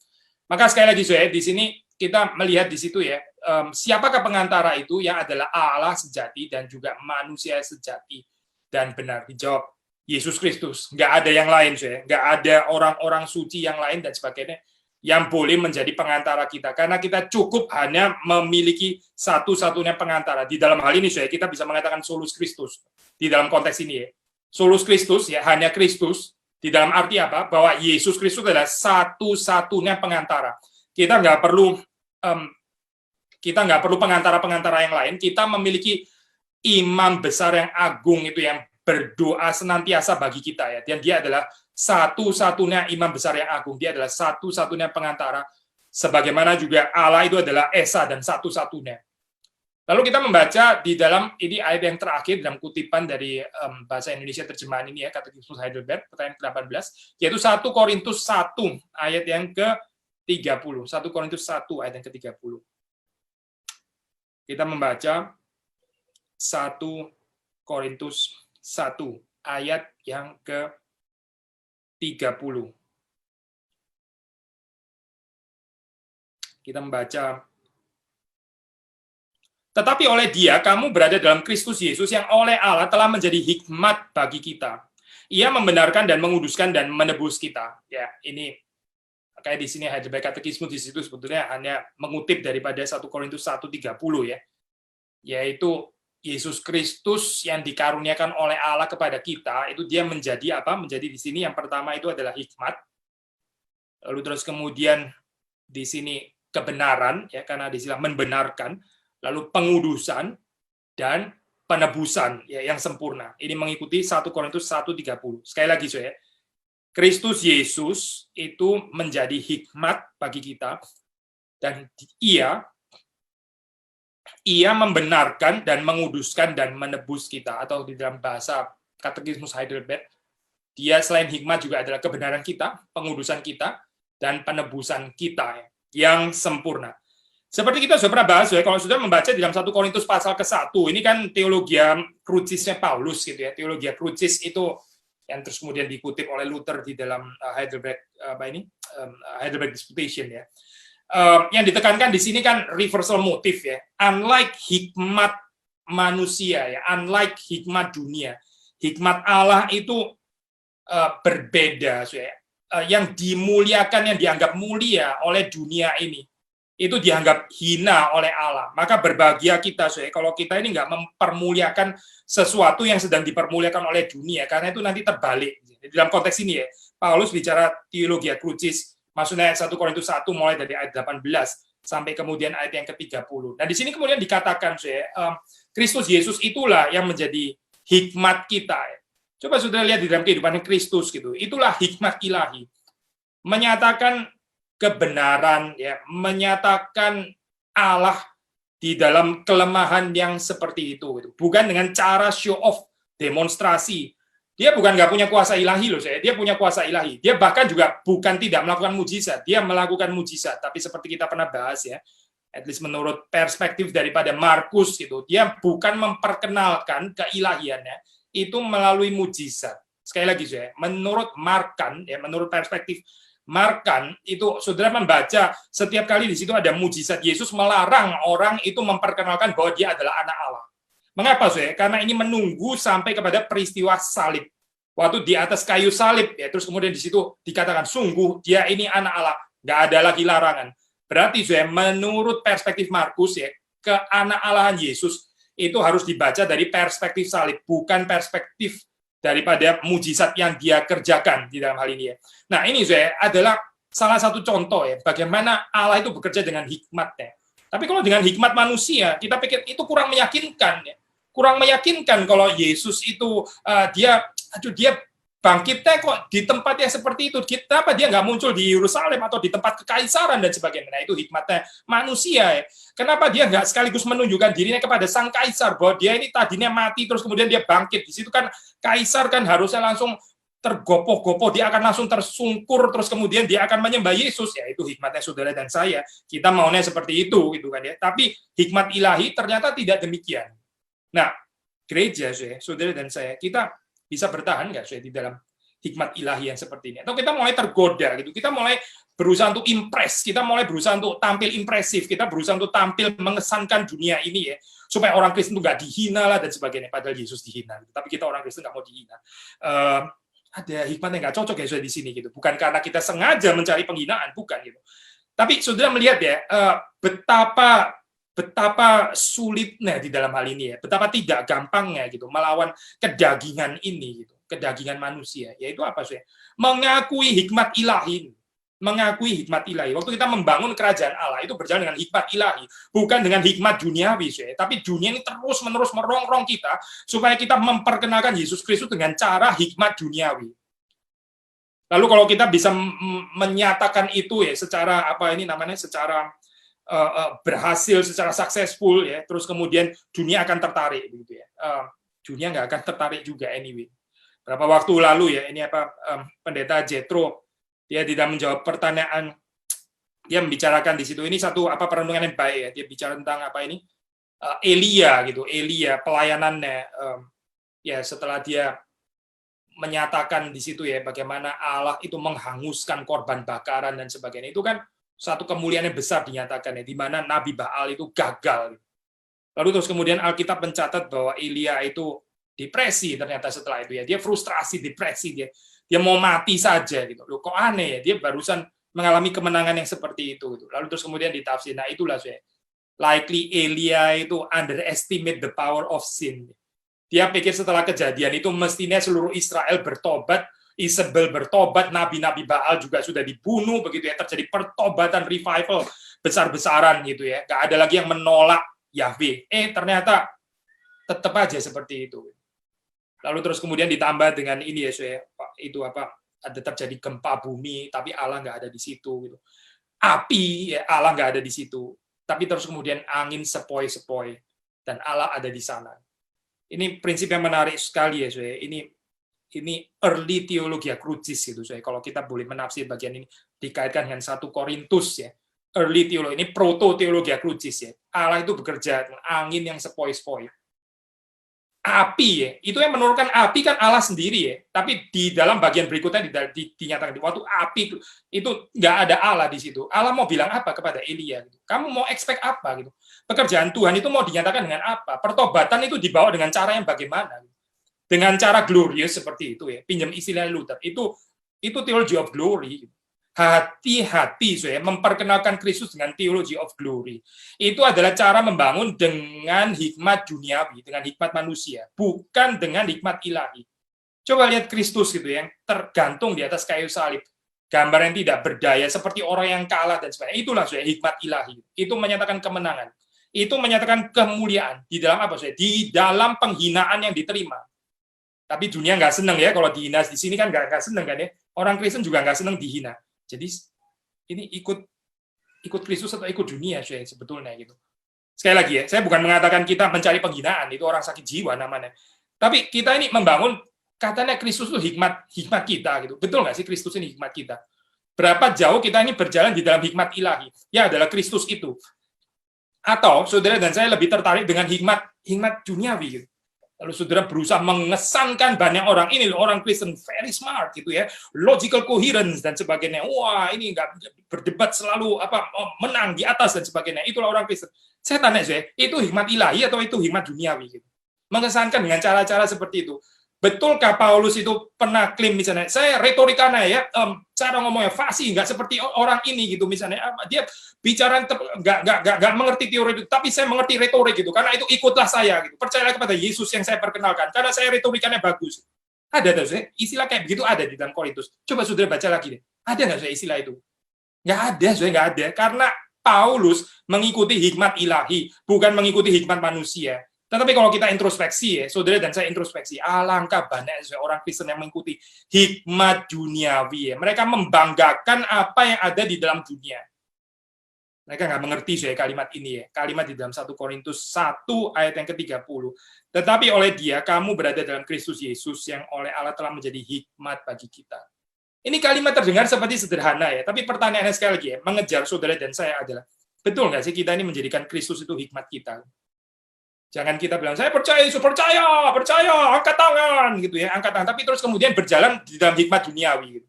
Maka sekali lagi, di sini kita melihat di situ ya, siapakah pengantara itu, yang adalah Allah sejati dan juga manusia sejati dan benar. Dijawab Yesus Kristus. Nggak ada yang lain, nggak ada orang-orang suci yang lain dan sebagainya yang boleh menjadi pengantara kita, karena kita cukup hanya memiliki satu-satunya pengantara. Di dalam hal ini, kita bisa mengatakan solus Kristus. Di dalam konteks ini ya, solus Kristus ya, hanya Kristus. Di dalam arti apa? Bahwa Yesus Kristus adalah satu-satunya pengantara. Kita nggak perlu pengantara-pengantara yang lain. Kita memiliki imam besar yang agung itu yang berdoa senantiasa bagi kita ya. Dan dia adalah satu-satunya imam besar yang agung. Dia adalah satu-satunya pengantara. Sebagaimana juga Allah itu adalah Esa dan satu-satunya. Lalu kita membaca di dalam ini ayat yang terakhir dalam kutipan dari bahasa Indonesia terjemahan ini ya, Katekismus Heidelberg, pertanyaan ke-18, yaitu 1 Korintus 1 ayat yang ke-30. 1 Korintus 1 ayat yang ke-30. Kita membaca 1 Korintus 1 ayat yang ke-30. Kita membaca, tetapi oleh Dia kamu berada dalam Kristus Yesus yang oleh Allah telah menjadi hikmat bagi kita. Ia membenarkan dan menguduskan dan menebus kita. Ya, ini kayak di sini Heidelberg Katekismus di situ sebetulnya hanya mengutip daripada 1 Korintus 1:30 ya. Yaitu Yesus Kristus yang dikaruniakan oleh Allah kepada kita, itu dia menjadi apa? Menjadi di sini yang pertama itu adalah hikmat. Lalu terus kemudian di sini kebenaran ya, karena di sini membenarkan. Lalu pengudusan dan penebusan ya, yang sempurna. Ini mengikuti 1 Korintus 1:30. Sekali lagi, Kristus Yesus itu menjadi hikmat bagi kita, dan ia membenarkan dan menguduskan dan menebus kita, atau di dalam bahasa Katekismus Heidelberg, dia selain hikmat juga adalah kebenaran kita, pengudusan kita, dan penebusan kita yang sempurna. Seperti kita sudah pernah bahas, kalau sudah membaca di dalam 1 Korintus pasal ke-1, ini kan teologia crucisnya Paulus gitu ya. Teologia crucis itu yang terus kemudian dikutip oleh Luther di dalam Heidelberg Heidelberg Disputation ya. Yang ditekankan di sini kan reversal motif ya. Unlike hikmat manusia ya, unlike hikmat dunia, hikmat Allah itu berbeda, yang dimuliakan, yang dianggap mulia oleh dunia ini, itu dianggap hina oleh Allah. Maka berbahagia kita, kalau kita ini nggak mempermuliakan sesuatu yang sedang dipermuliakan oleh dunia, karena itu nanti terbalik. Di dalam konteks ini ya, Paulus bicara teologi crucis, maksudnya 1 Korintus 1 mulai dari ayat 18 sampai kemudian ayat yang ke-30. Nah, di sini kemudian dikatakan, Kristus Yesus itulah yang menjadi hikmat kita. Coba saudara lihat di dalam kehidupan Kristus gitu. Itulah hikmat ilahi. Menyatakan kebenaran ya, menyatakan Allah di dalam kelemahan yang seperti itu, bukan dengan cara show off, demonstrasi. Dia bukan nggak punya kuasa ilahi loh, dia punya kuasa ilahi. Dia bahkan juga bukan tidak melakukan mujizat, dia melakukan mujizat. Tapi seperti kita pernah bahas ya, at least menurut perspektif daripada Markus gitu, dia bukan memperkenalkan keilahiannya itu melalui mujizat. Sekali lagi menurut Markan ya, menurut perspektif Markan itu, saudara membaca setiap kali di situ ada mujizat, Yesus melarang orang itu memperkenalkan bahwa dia adalah anak Allah. Mengapa, Karena ini menunggu sampai kepada peristiwa salib. Waktu di atas kayu salib, ya, terus kemudian di situ dikatakan, sungguh dia ini anak Allah, nggak ada lagi larangan. Berarti, menurut perspektif Markus, ya, keanak-Allahan Yesus itu harus dibaca dari perspektif salib, bukan perspektif daripada mujizat yang dia kerjakan di dalam hal ini ya. Nah, ini adalah salah satu contoh ya, bagaimana Allah itu bekerja dengan hikmatnya. Tapi kalau dengan hikmat manusia, kita pikir itu kurang meyakinkan ya. Kurang meyakinkan kalau Yesus itu dia bangkitnya kok di tempat yang seperti itu. Kenapa dia nggak muncul di Yerusalem atau di tempat kekaisaran dan sebagainya? Nah, itu hikmatnya manusia ya. Kenapa dia nggak sekaligus menunjukkan dirinya kepada sang kaisar bahwa dia ini tadinya mati terus kemudian dia bangkit. Di situ kan kaisar kan harusnya langsung tergopoh-gopoh, dia akan langsung tersungkur terus kemudian dia akan menyembah Yesus. Ya, itu hikmatnya saudara dan saya. Kita maunya seperti itu gitu kan ya. Tapi hikmat ilahi ternyata tidak demikian. Nah, gereja saudara dan saya, kita bisa bertahan nggak di dalam hikmat ilahi yang seperti ini? Atau kita mulai tergoda gitu, kita mulai berusaha untuk impress, kita mulai berusaha untuk tampil impresif, kita berusaha untuk tampil mengesankan dunia ini ya, supaya orang Kristen itu nggak dihina lah dan sebagainya, padahal Yesus dihina. Tapi kita orang Kristen nggak mau dihina. Ada hikmat yang nggak cocok ya di sini gitu, bukan karena kita sengaja mencari penghinaan, bukan gitu. Tapi saudara melihat ya, betapa sulitnya di dalam hal ini ya, betapa tidak gampangnya gitu melawan kedagingan ini gitu, kedagingan manusia. Yaitu apa sih? Mengakui hikmat ilahi. Mengakui hikmat ilahi. Waktu kita membangun kerajaan Allah itu berjalan dengan hikmat ilahi, bukan dengan hikmat duniawi, tapi dunia ini terus-menerus merongrong kita supaya kita memperkenalkan Yesus Kristus dengan cara hikmat duniawi. Lalu kalau kita bisa menyatakan itu ya secara secara berhasil, secara successful ya, terus kemudian dunia akan tertarik begitu ya. Dunia nggak akan tertarik juga anyway. Berapa waktu lalu ya, ini pendeta Jethro, dia tidak menjawab pertanyaan, dia membicarakan di situ, ini satu perenungan yang baik ya, dia bicara tentang Elia gitu, Elia pelayanannya ya, setelah dia menyatakan di situ ya bagaimana Allah itu menghanguskan korban bakaran dan sebagainya, itu kan satu kemuliaan yang besar dinyatakan ya, di mana Nabi Baal itu gagal. Lalu terus kemudian Alkitab mencatat bahwa Elia itu depresi ternyata setelah itu ya, dia frustrasi, depresi, dia mau mati saja gitu. Loh, kok aneh ya, dia barusan mengalami kemenangan yang seperti itu gitu. Lalu terus kemudian ditafsir, nah itulah likely Elia itu underestimate the power of sin. Dia pikir setelah kejadian itu mestinya seluruh Israel bertobat, Isabel bertobat, nabi-nabi Baal juga sudah dibunuh, begitu ya, terjadi pertobatan revival besar-besaran gitu ya, nggak ada lagi yang menolak Yahweh. Ternyata tetap aja seperti itu. Lalu terus kemudian ditambah dengan ini ya, itu ada terjadi gempa bumi, tapi Allah nggak ada di situ gitu. Api ya, Allah nggak ada di situ, tapi terus kemudian angin sepoi-sepoi dan Allah ada di sana. Ini prinsip yang menarik sekali ya, ini early theologia crucis gitu, kalau kita boleh menafsir bagian ini dikaitkan dengan 1 Korintus ya, early theology, ini proto teologia crucis ya, Allah itu bekerja dengan angin yang sepoi-sepoi, api ya, itu yang menurunkan api kan Allah sendiri ya, tapi di dalam bagian berikutnya dinyatakan waktu api itu nggak ada Allah di situ. Allah mau bilang apa kepada Elia? Gitu. Kamu mau expect apa gitu? Pekerjaan Tuhan itu mau dinyatakan dengan apa? Pertobatan itu dibawa dengan cara yang bagaimana? Dengan cara glorious seperti itu ya. Pinjam istilah Luther. Itu theology of glory. Hati-hati memperkenalkan Kristus dengan theology of glory. Itu adalah cara membangun dengan hikmat duniawi, dengan hikmat manusia, bukan dengan hikmat ilahi. Coba lihat Kristus gitu yang tergantung di atas kayu salib. Gambar yang tidak berdaya seperti orang yang kalah dan sebagainya. Itulah hikmat ilahi. Itu menyatakan kemenangan. Itu menyatakan kemuliaan di dalam apa? Di dalam penghinaan yang diterima. Tapi dunia nggak seneng ya kalau dihina. Di sini kan nggak seneng kan ya. Orang Kristen juga nggak seneng dihina. Jadi ini ikut Kristus atau ikut dunia sebetulnya gitu. Sekali lagi ya, saya bukan mengatakan kita mencari penghinaan, itu orang sakit jiwa namanya. Tapi kita ini membangun, katanya Kristus itu hikmat kita gitu. Betul nggak sih Kristus ini hikmat kita? Berapa jauh kita ini berjalan di dalam hikmat ilahi? Ya adalah Kristus itu. Atau saudara dan saya lebih tertarik dengan hikmat duniawi gitu. Lalu saudara berusaha mengesankan banyak orang, ini orang Kristen very smart gitu ya, logical coherence dan sebagainya. Wah, ini nggak berdebat selalu menang di atas dan sebagainya. Itulah orang Kristen. Saya tanya itu hikmat ilahi atau itu hikmat duniawi gitu. Mengesankan dengan cara-cara seperti itu. Betulkah Paulus itu pernah klaim misalnya, saya retorikanya ya, cara ngomongnya fasih, nggak seperti orang ini gitu misalnya, dia bicara nggak mengerti teori itu, tapi saya mengerti retorik gitu, karena itu ikutlah saya gitu, percayalah kepada Yesus yang saya perkenalkan, karena saya retorikanya bagus. Ada istilah kayak begitu ada di dalam Korintus. Coba saudara baca lagi deh, ada nggak istilah itu? Nggak ada, karena Paulus mengikuti hikmat ilahi, bukan mengikuti hikmat manusia. Tetapi kalau kita introspeksi ya, saudara dan saya introspeksi, alangkah banyak orang Kristen yang mengikuti hikmat duniawi ya. Mereka membanggakan apa yang ada di dalam dunia. Mereka nggak mengerti saya kalimat ini ya. Kalimat di dalam 1 Korintus 1 ayat yang ke-30. Tetapi oleh Dia kamu berada dalam Kristus Yesus yang oleh Allah telah menjadi hikmat bagi kita. Ini kalimat terdengar seperti sederhana ya, tapi pertanyaannya sekali lagi ya, mengejar saudara dan saya adalah, betul nggak sih kita ini menjadikan Kristus itu hikmat kita? Jangan kita bilang, saya percaya Yesus, percaya, angkat tangan, gitu ya, angkat tangan, tapi terus kemudian berjalan di dalam hikmat duniawi. Gitu.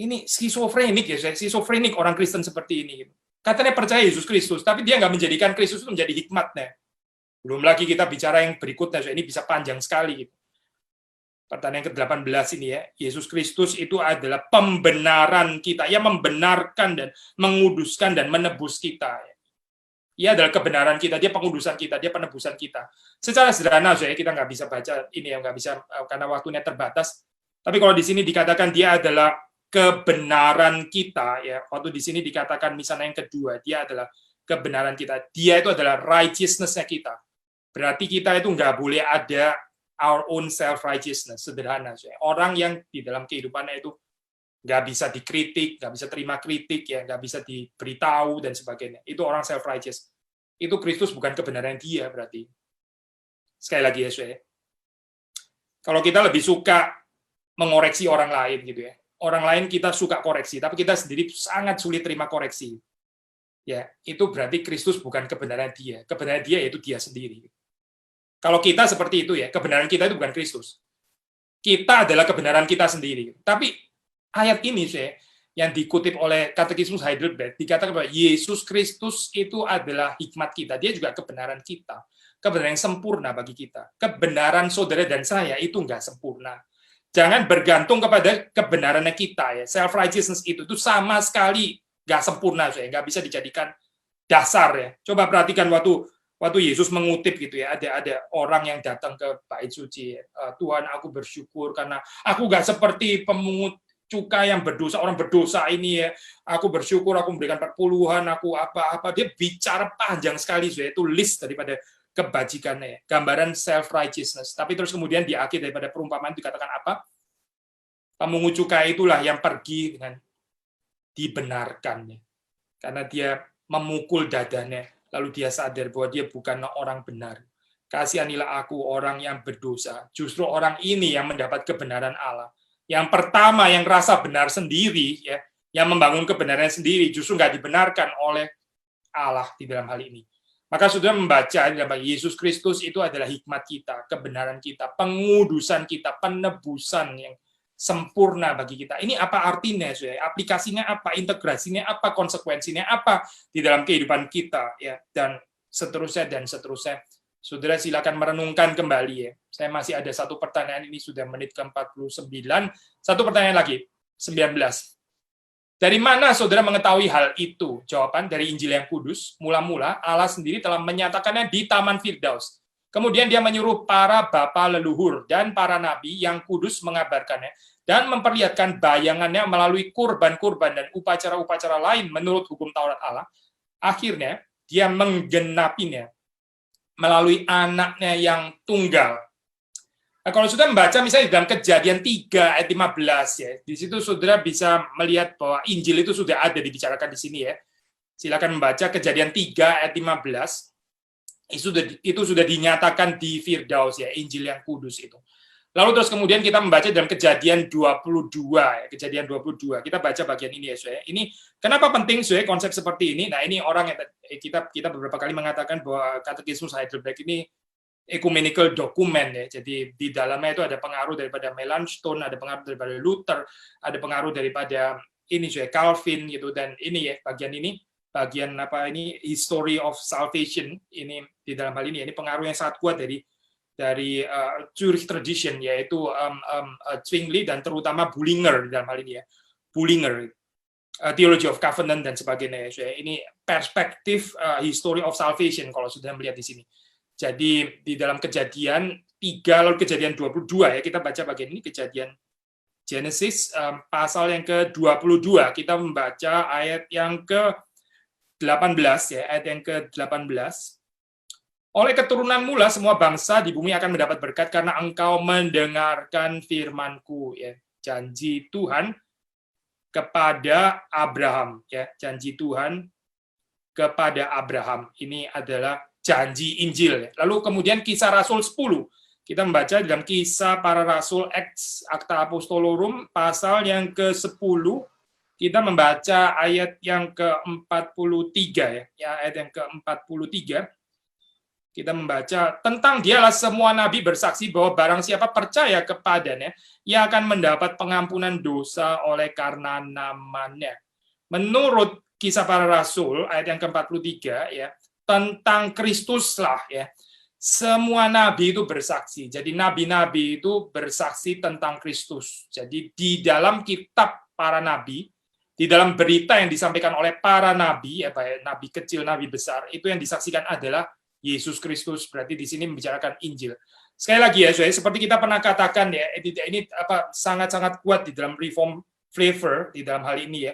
Ini skizofrenik ya, skizofrenik orang Kristen seperti ini. Gitu. Katanya percaya Yesus Kristus, tapi dia nggak menjadikan Kristus itu menjadi hikmatnya. Belum lagi kita bicara yang berikutnya, ini bisa panjang sekali. Gitu. Pertanyaan ke-18 ini ya, Yesus Kristus itu adalah pembenaran kita, ia membenarkan dan menguduskan dan menebus kita. Ia adalah kebenaran kita, dia pengudusan kita, dia penebusan kita. Secara sederhana saya kita nggak bisa baca ini ya, nggak bisa karena waktunya terbatas. Tapi kalau di sini dikatakan dia adalah kebenaran kita ya, waktu di sini dikatakan misalnya yang kedua, dia adalah kebenaran kita. Dia itu adalah righteousness-nya kita. Berarti kita itu nggak boleh ada our own self-righteousness, sederhana. Orang yang di dalam kehidupannya itu nggak bisa dikritik, nggak bisa terima kritik, ya nggak bisa diberitahu, dan sebagainya. Itu orang self-righteous. Itu Kristus bukan kebenaran dia, berarti. Sekali lagi ya, saya. Kalau kita lebih suka mengoreksi orang lain, gitu ya. Orang lain kita suka koreksi, tapi kita sendiri sangat sulit terima koreksi. Ya, itu berarti Kristus bukan kebenaran dia. Kebenaran dia yaitu dia sendiri. Kalau kita seperti itu ya, kebenaran kita itu bukan Kristus. Kita adalah kebenaran kita sendiri. Tapi ayat ini saya yang dikutip oleh Katekismus Heidelberg dikatakan bahwa Yesus Kristus itu adalah hikmat kita. Dia juga kebenaran kita. Kebenaran yang sempurna bagi kita. Kebenaran saudara dan saya itu enggak sempurna. Jangan bergantung kepada kebenarannya kita ya. Self-righteousness itu sama sekali enggak sempurna, saya enggak bisa dijadikan dasar ya. Coba perhatikan waktu Yesus mengutip gitu ya, ada orang yang datang ke bait suci, Tuhan aku bersyukur karena aku nggak seperti pemungut cukai yang berdosa, orang berdosa ini ya, aku bersyukur aku memberikan perpuluhan, aku apa-apa, dia bicara panjang sekali, itu list daripada kebajikannya ya, gambaran self-righteousness, tapi terus kemudian di akhir daripada perumpamaan dikatakan apa? Pemungut cukai itulah yang pergi dengan dibenarkan, karena dia memukul dadanya, lalu dia sadar bahwa dia bukan orang benar. Kasihanilah aku orang yang berdosa. Justru orang ini yang mendapat kebenaran Allah. Yang pertama yang rasa benar sendiri, ya, yang membangun kebenaran sendiri, justru nggak dibenarkan oleh Allah di dalam hal ini. Maka sudah membaca dalam Yesus Kristus itu adalah hikmat kita, kebenaran kita, pengudusan kita, penebusan yang sempurna bagi kita. Ini apa artinya, saudara? Aplikasinya apa? Integrasinya apa? Konsekuensinya apa di dalam kehidupan kita, ya, dan seterusnya dan seterusnya. Saudara silakan merenungkan kembali ya. Saya masih ada satu pertanyaan, ini sudah menit ke-49. Satu pertanyaan lagi, 19. Dari mana saudara mengetahui hal itu? Jawaban dari Injil yang kudus. Mula-mula Allah sendiri telah menyatakannya di Taman Firdaus. Kemudian dia menyuruh para bapa leluhur dan para nabi yang kudus mengabarkannya dan memperlihatkan bayangannya melalui kurban-kurban dan upacara-upacara lain menurut hukum Taurat Allah. Akhirnya dia menggenapinya melalui anaknya yang tunggal. Nah, kalau sudah membaca misalnya dalam Kejadian 3 ayat 15 ya, di situ saudara bisa melihat bahwa Injil itu sudah ada dibicarakan di sini ya. Silakan membaca Kejadian 3 ayat 15. Itu sudah dinyatakan di Firdaus ya, Injil yang kudus itu. Lalu terus kemudian kita membaca dalam Kejadian 22 ya, Kejadian 22. Kita baca bagian ini ya, Saudara. Ini kenapa penting Saudara konsep seperti ini? Nah, ini orang yang kita beberapa kali mengatakan bahwa Katekismus Heidelberg ini ecumenical document ya. Jadi di dalamnya itu ada pengaruh daripada Melanchthon, ada pengaruh daripada Luther, ada pengaruh daripada ini Saudara Calvin gitu, dan ini ya, bagian apa ini history of salvation ini di dalam hal ini pengaruh yang sangat kuat dari Zurich tradition, yaitu Zwingli dan terutama Bullinger di dalam hal ini ya, Bullinger Theology of Covenant dan sebagainya ya. Ini perspektif history of salvation kalau sudah melihat di sini. Jadi di dalam Kejadian 3 lalu Kejadian 22 ya, kita baca bagian ini, Kejadian Genesis pasal yang ke-22, kita membaca ayat yang ke-18 ya, ayat yang ke-18. Oleh keturunanmu lah semua bangsa di bumi akan mendapat berkat karena engkau mendengarkan firman-Ku. Ya. Janji Tuhan kepada Abraham. Ya. Janji Tuhan kepada Abraham. Ini adalah janji Injil. Lalu kemudian Kisah Rasul 10. Kita membaca dalam Kisah Para Rasul Acta Apostolorum pasal yang ke-10. Kita membaca ayat yang ke-43 ya, ayat yang ke-43. Kita membaca tentang dialah semua nabi bersaksi bahwa barang siapa percaya kepadanya, ia akan mendapat pengampunan dosa oleh karena namanya. Menurut Kisah Para Rasul ayat yang ke-43 ya, tentang Kristus lah ya. Semua nabi itu bersaksi. Jadi nabi-nabi itu bersaksi tentang Kristus. Jadi di dalam kitab para nabi, di dalam berita yang disampaikan oleh para nabi, ya baik nabi kecil, nabi besar, itu yang disaksikan adalah Yesus Kristus. Berarti di sini membicarakan Injil. Sekali lagi ya, seperti kita pernah katakan ya, ini sangat-sangat kuat di dalam reform flavor di dalam hal ini ya.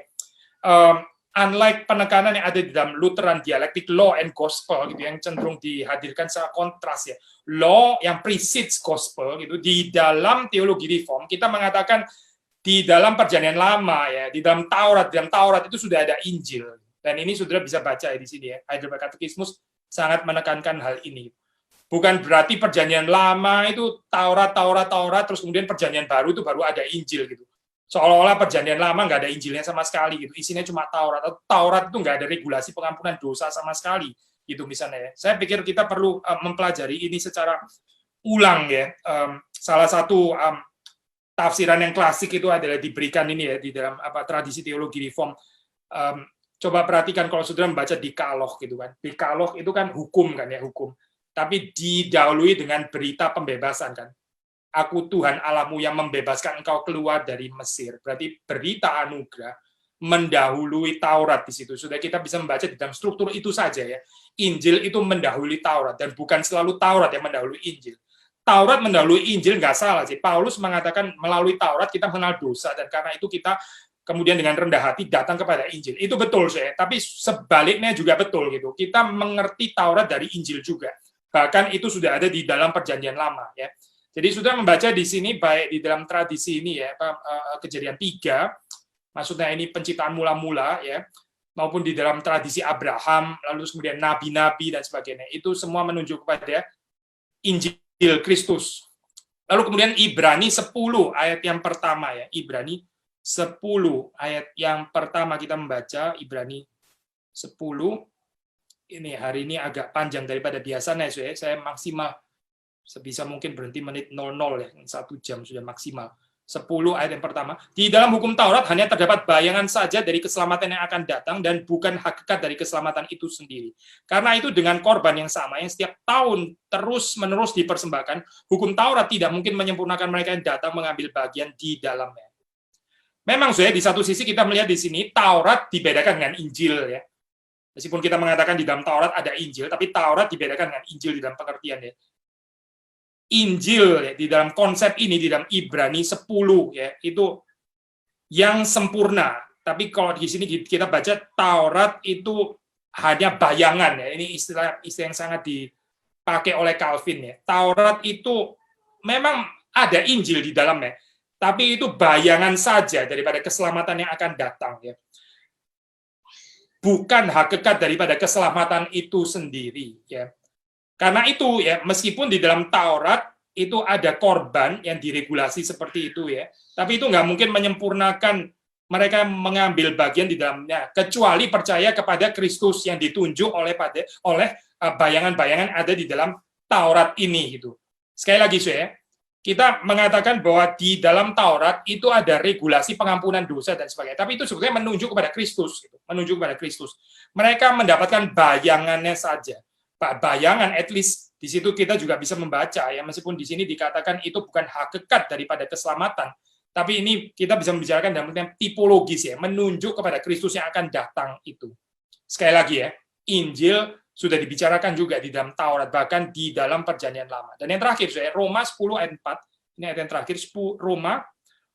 Unlike penekanan yang ada di dalam Lutheran dialektik law and gospel gitu yang cenderung dihadirkan secara kontras ya. Law yang precedes gospel gitu di dalam teologi reform kita mengatakan di dalam perjanjian lama ya, di dalam Taurat itu sudah ada Injil. Dan ini saudara bisa baca ya di sini ya. Heidelberg Katekismus sangat menekankan hal ini. Bukan berarti perjanjian lama itu Taurat, terus kemudian perjanjian baru itu baru ada Injil gitu. Seolah-olah perjanjian lama nggak ada Injilnya sama sekali gitu. Isinya cuma Taurat. Taurat itu nggak ada regulasi pengampunan dosa sama sekali gitu misalnya ya. Saya pikir kita perlu mempelajari ini secara ulang ya. Salah satu tafsiran yang klasik itu adalah diberikan ini ya di dalam tradisi teologi reform. Coba perhatikan kalau saudara membaca Dikaloh gitu kan. Dikaloh itu kan hukum kan ya, hukum. Tapi didahului dengan berita pembebasan kan. Aku Tuhan Allahmu yang membebaskan engkau keluar dari Mesir. Berarti berita anugerah mendahului Taurat di situ. Sudah kita bisa membaca di dalam struktur itu saja ya. Injil itu mendahului Taurat dan bukan selalu Taurat yang mendahului Injil. Taurat mendahului Injil nggak salah sih. Paulus mengatakan melalui Taurat kita mengenal dosa dan karena itu kita kemudian dengan rendah hati datang kepada Injil. Itu betul saya, tapi sebaliknya juga betul gitu. Kita mengerti Taurat dari Injil juga. Bahkan itu sudah ada di dalam perjanjian lama ya. Jadi sudah membaca di sini baik di dalam tradisi ini ya, Kejadian 3, maksudnya ini penciptaan mula-mula ya, maupun di dalam tradisi Abraham, lalu kemudian nabi-nabi dan sebagainya. Itu semua menunjuk kepada Injil Kristus. Lalu kemudian Ibrani 10 ayat yang pertama ya, Ibrani 10 ayat yang pertama kita membaca Ibrani 10. Ini hari ini agak panjang daripada biasanya saya maksimal sebisa mungkin berhenti menit 00 ya, 1 jam sudah maksimal. 10 ayat yang pertama. Di dalam hukum Taurat hanya terdapat bayangan saja dari keselamatan yang akan datang dan bukan hakikat dari keselamatan itu sendiri. Karena itu dengan korban yang sama yang setiap tahun terus-menerus dipersembahkan, hukum Taurat tidak mungkin menyempurnakan mereka yang datang mengambil bagian di dalamnya. Memang di satu sisi kita melihat di sini Taurat dibedakan dengan Injil ya. Meskipun kita mengatakan di dalam Taurat ada Injil, tapi Taurat dibedakan dengan Injil di dalam pengertian ya. Injil ya, di dalam konsep ini di dalam Ibrani 10 ya, itu yang sempurna. Tapi kalau di sini kita baca Taurat itu hanya bayangan ya. Ini istilah yang sangat dipakai oleh Calvin ya. Taurat itu memang ada Injil di dalamnya, tapi itu bayangan saja daripada keselamatan yang akan datang ya. Bukan hakikat daripada keselamatan itu sendiri ya. Karena itu ya, meskipun di dalam Taurat itu ada korban yang diregulasi seperti itu ya, tapi itu nggak mungkin menyempurnakan mereka mengambil bagian di dalamnya, kecuali percaya kepada Kristus yang ditunjuk oleh bayangan-bayangan ada di dalam Taurat ini gitu. Sekali lagi kita mengatakan bahwa di dalam Taurat itu ada regulasi pengampunan dosa dan sebagainya, tapi itu sebetulnya menunjuk kepada Kristus, gitu. Menunjuk kepada Kristus. Mereka mendapatkan bayangannya saja. Bayangan, at least di situ kita juga bisa membaca ya, meskipun di sini dikatakan itu bukan hakikat daripada keselamatan, tapi ini kita bisa membicarakan dalam artian tipologis ya, menunjuk kepada Kristus yang akan datang itu. Sekali lagi ya, Injil sudah dibicarakan juga di dalam Taurat, bahkan di dalam perjanjian lama. Dan yang terakhir Roma 10 ayat 4, ini ayat yang terakhir,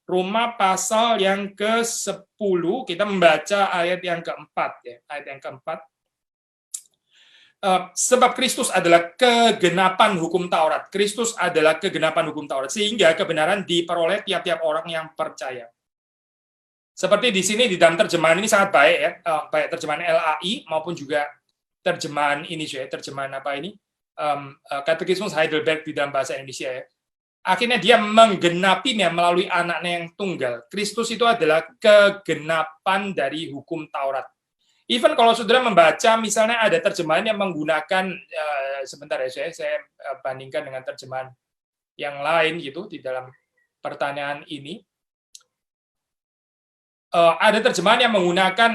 Roma pasal yang ke-10, kita membaca ayat yang keempat ya, ayat yang keempat. sebab Kristus adalah kegenapan hukum Taurat. Kristus adalah kegenapan hukum Taurat, sehingga kebenaran diperoleh tiap-tiap orang yang percaya. Seperti di sini di dalam terjemahan ini sangat baik ya, baik terjemahan LAI maupun juga terjemahan ini ya, terjemahan apa ini? Katekismus Heidelberg di dalam bahasa Indonesia ya. Akhirnya dia menggenapinya melalui anaknya yang tunggal. Kristus itu adalah kegenapan dari hukum Taurat. Even kalau saudara membaca, misalnya ada terjemahan yang menggunakan, sebentar ya, saya bandingkan dengan terjemahan yang lain gitu di dalam pertanyaan ini. Ada terjemahan yang menggunakan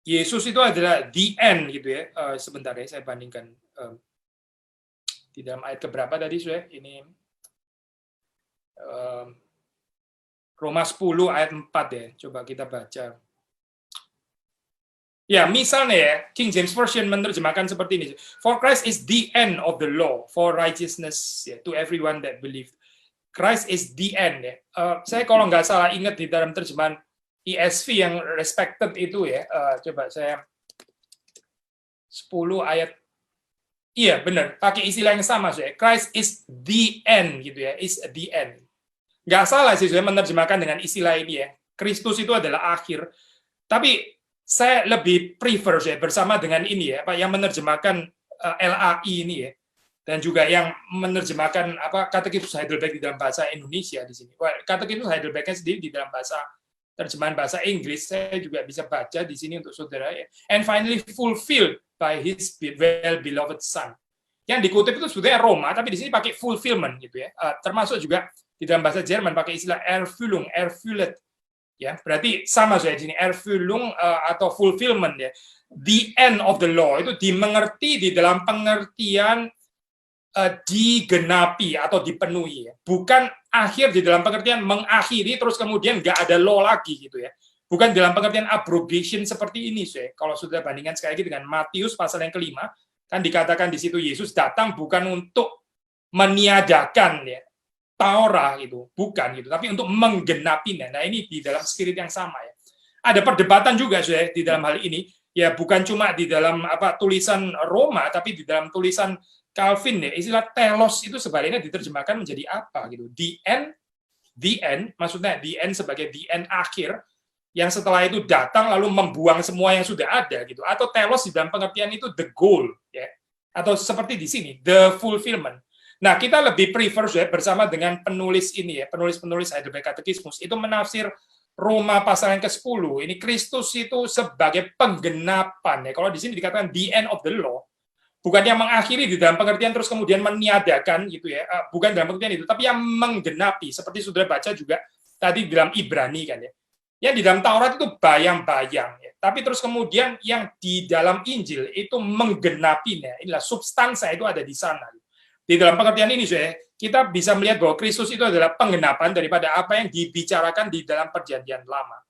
Yesus itu adalah the end gitu ya. Sebentar ya, saya bandingkan. Di dalam ayat keberapa tadi, saudara? Ini Roma 10 ayat 4 ya. Coba kita baca. Ya, misalnya ya, King James Version menerjemahkan seperti ini. For Christ is the end of the law for righteousness to everyone that believe. Christ is the end ya. Saya kalau nggak salah ingat di dalam terjemahan ESV yang respected itu ya. Coba saya 10 ayat. Iya, benar. Pakai istilah yang sama, saya. Christ is the end, gitu ya. Is the end. Nggak salah sih, saya menerjemahkan dengan istilah ini ya. Kristus itu adalah akhir. Tapi saya lebih prefer, saya, bersama dengan ini ya, Pak, yang menerjemahkan LAI ini ya. Dan juga yang menerjemahkan Katekismus Heidelberg di dalam bahasa Indonesia di sini. Katekismus Heidelbergnya sendiri di dalam terjemahan bahasa Inggris, saya juga bisa baca di sini untuk saudara ya. And finally fulfilled by his well-beloved son. Yang dikutip itu sebetulnya Roma, tapi di sini pakai fulfillment gitu ya. Termasuk juga di dalam bahasa Jerman pakai istilah Erfüllung, erfüllet. Ya, berarti sama saya di sini Erfüllung atau fulfillment ya. The end of the law itu dimengerti di dalam pengertian digenapi atau dipenuhi ya. Bukan akhir di dalam pengertian mengakhiri terus kemudian nggak ada law lagi gitu ya. Bukan dalam pengertian abrogation seperti ini, saya. Kalau sudah bandingkan sekali lagi dengan Matius pasal yang kelima, kan dikatakan di situ Yesus datang bukan untuk meniadakan ya Taurat gitu, bukan gitu, tapi untuk menggenapinya. Nah, ini di dalam spirit yang sama ya. Ada perdebatan juga, saya, di dalam hal ini. Ya, bukan cuma di dalam tulisan Roma, tapi di dalam tulisan Calvin ya. Istilah telos itu sebaliknya diterjemahkan menjadi apa gitu. The end, maksudnya the end sebagai the end akhir, yang setelah itu datang lalu membuang semua yang sudah ada gitu, atau telos di dalam pengertian itu the goal ya, atau seperti di sini the fulfillment. Nah, kita lebih prefer ya bersama dengan penulis ini ya, penulis Heidelberg Katekismus itu menafsir Roma pasal yang ke-10 ini Kristus itu sebagai penggenapan ya. Kalau di sini dikatakan the end of the law, bukan yang mengakhiri di dalam pengertian terus kemudian meniadakan gitu ya, bukan dalam pengertian itu, tapi yang menggenapi seperti sudah baca juga tadi di dalam Ibrani kan ya. Yang di dalam Taurat itu bayang-bayang ya. Tapi terus kemudian yang di dalam Injil itu menggenapinya. Inilah substansi itu ada di sana. Di dalam pengertian ini saya, kita bisa melihat bahwa Kristus itu adalah penggenapan daripada apa yang dibicarakan di dalam Perjanjian Lama.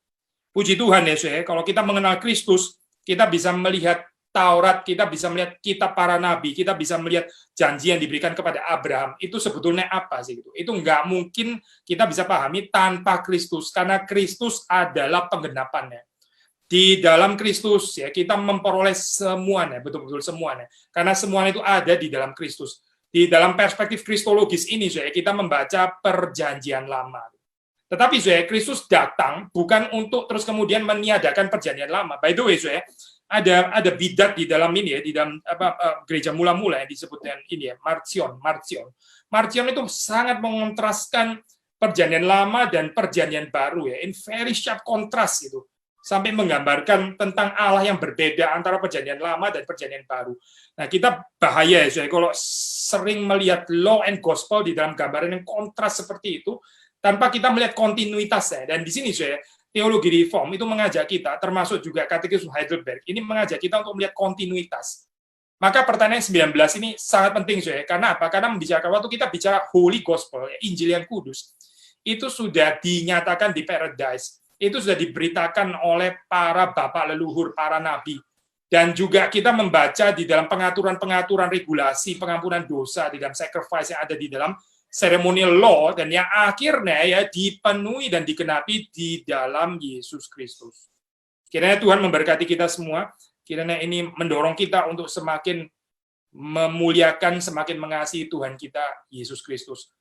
Puji Tuhan ya saya, kalau kita mengenal Kristus, kita bisa melihat Taurat, kita bisa melihat kitab para nabi, kita bisa melihat janji yang diberikan kepada Abraham. Itu sebetulnya apa sih gitu? Itu nggak mungkin kita bisa pahami tanpa Kristus, karena Kristus adalah penggenapannya. Di dalam Kristus ya kita memperoleh semuanya, betul-betul semuanya. Karena semuanya itu ada di dalam Kristus. Di dalam perspektif kristologis ini saya kita membaca Perjanjian Lama. Tetapi saya Kristus datang bukan untuk terus kemudian meniadakan Perjanjian Lama. By the way saya ada bidat di dalam ini ya, di dalam gereja mula-mula yang disebut dengan ini ya, Marcion itu sangat mengontraskan Perjanjian Lama dan Perjanjian Baru ya, in very sharp contrast itu, sampai menggambarkan tentang Allah yang berbeda antara Perjanjian Lama dan Perjanjian Baru. Nah, kita bahaya ya kalau sering melihat law and gospel di dalam gambaran yang kontras seperti itu tanpa kita melihat kontinuitasnya. Dan di sini saya teologi reform itu mengajak kita, termasuk juga Katekismus Heidelberg, ini mengajak kita untuk melihat kontinuitas. Maka pertanyaan 19 ini sangat penting, saya. Karena apa? Karena membicarakan waktu kita bicara Holy Gospel, Injil yang kudus, itu sudah dinyatakan di Paradise, itu sudah diberitakan oleh para bapak leluhur, para nabi. Dan juga kita membaca di dalam pengaturan-pengaturan regulasi, pengampunan dosa, di dalam sacrifice yang ada di dalam ceremonial law, dan yang akhirnya ya dipenuhi dan digenapi di dalam Yesus Kristus. Kiranya Tuhan memberkati kita semua. Kiranya ini mendorong kita untuk semakin memuliakan, semakin mengasihi Tuhan kita, Yesus Kristus.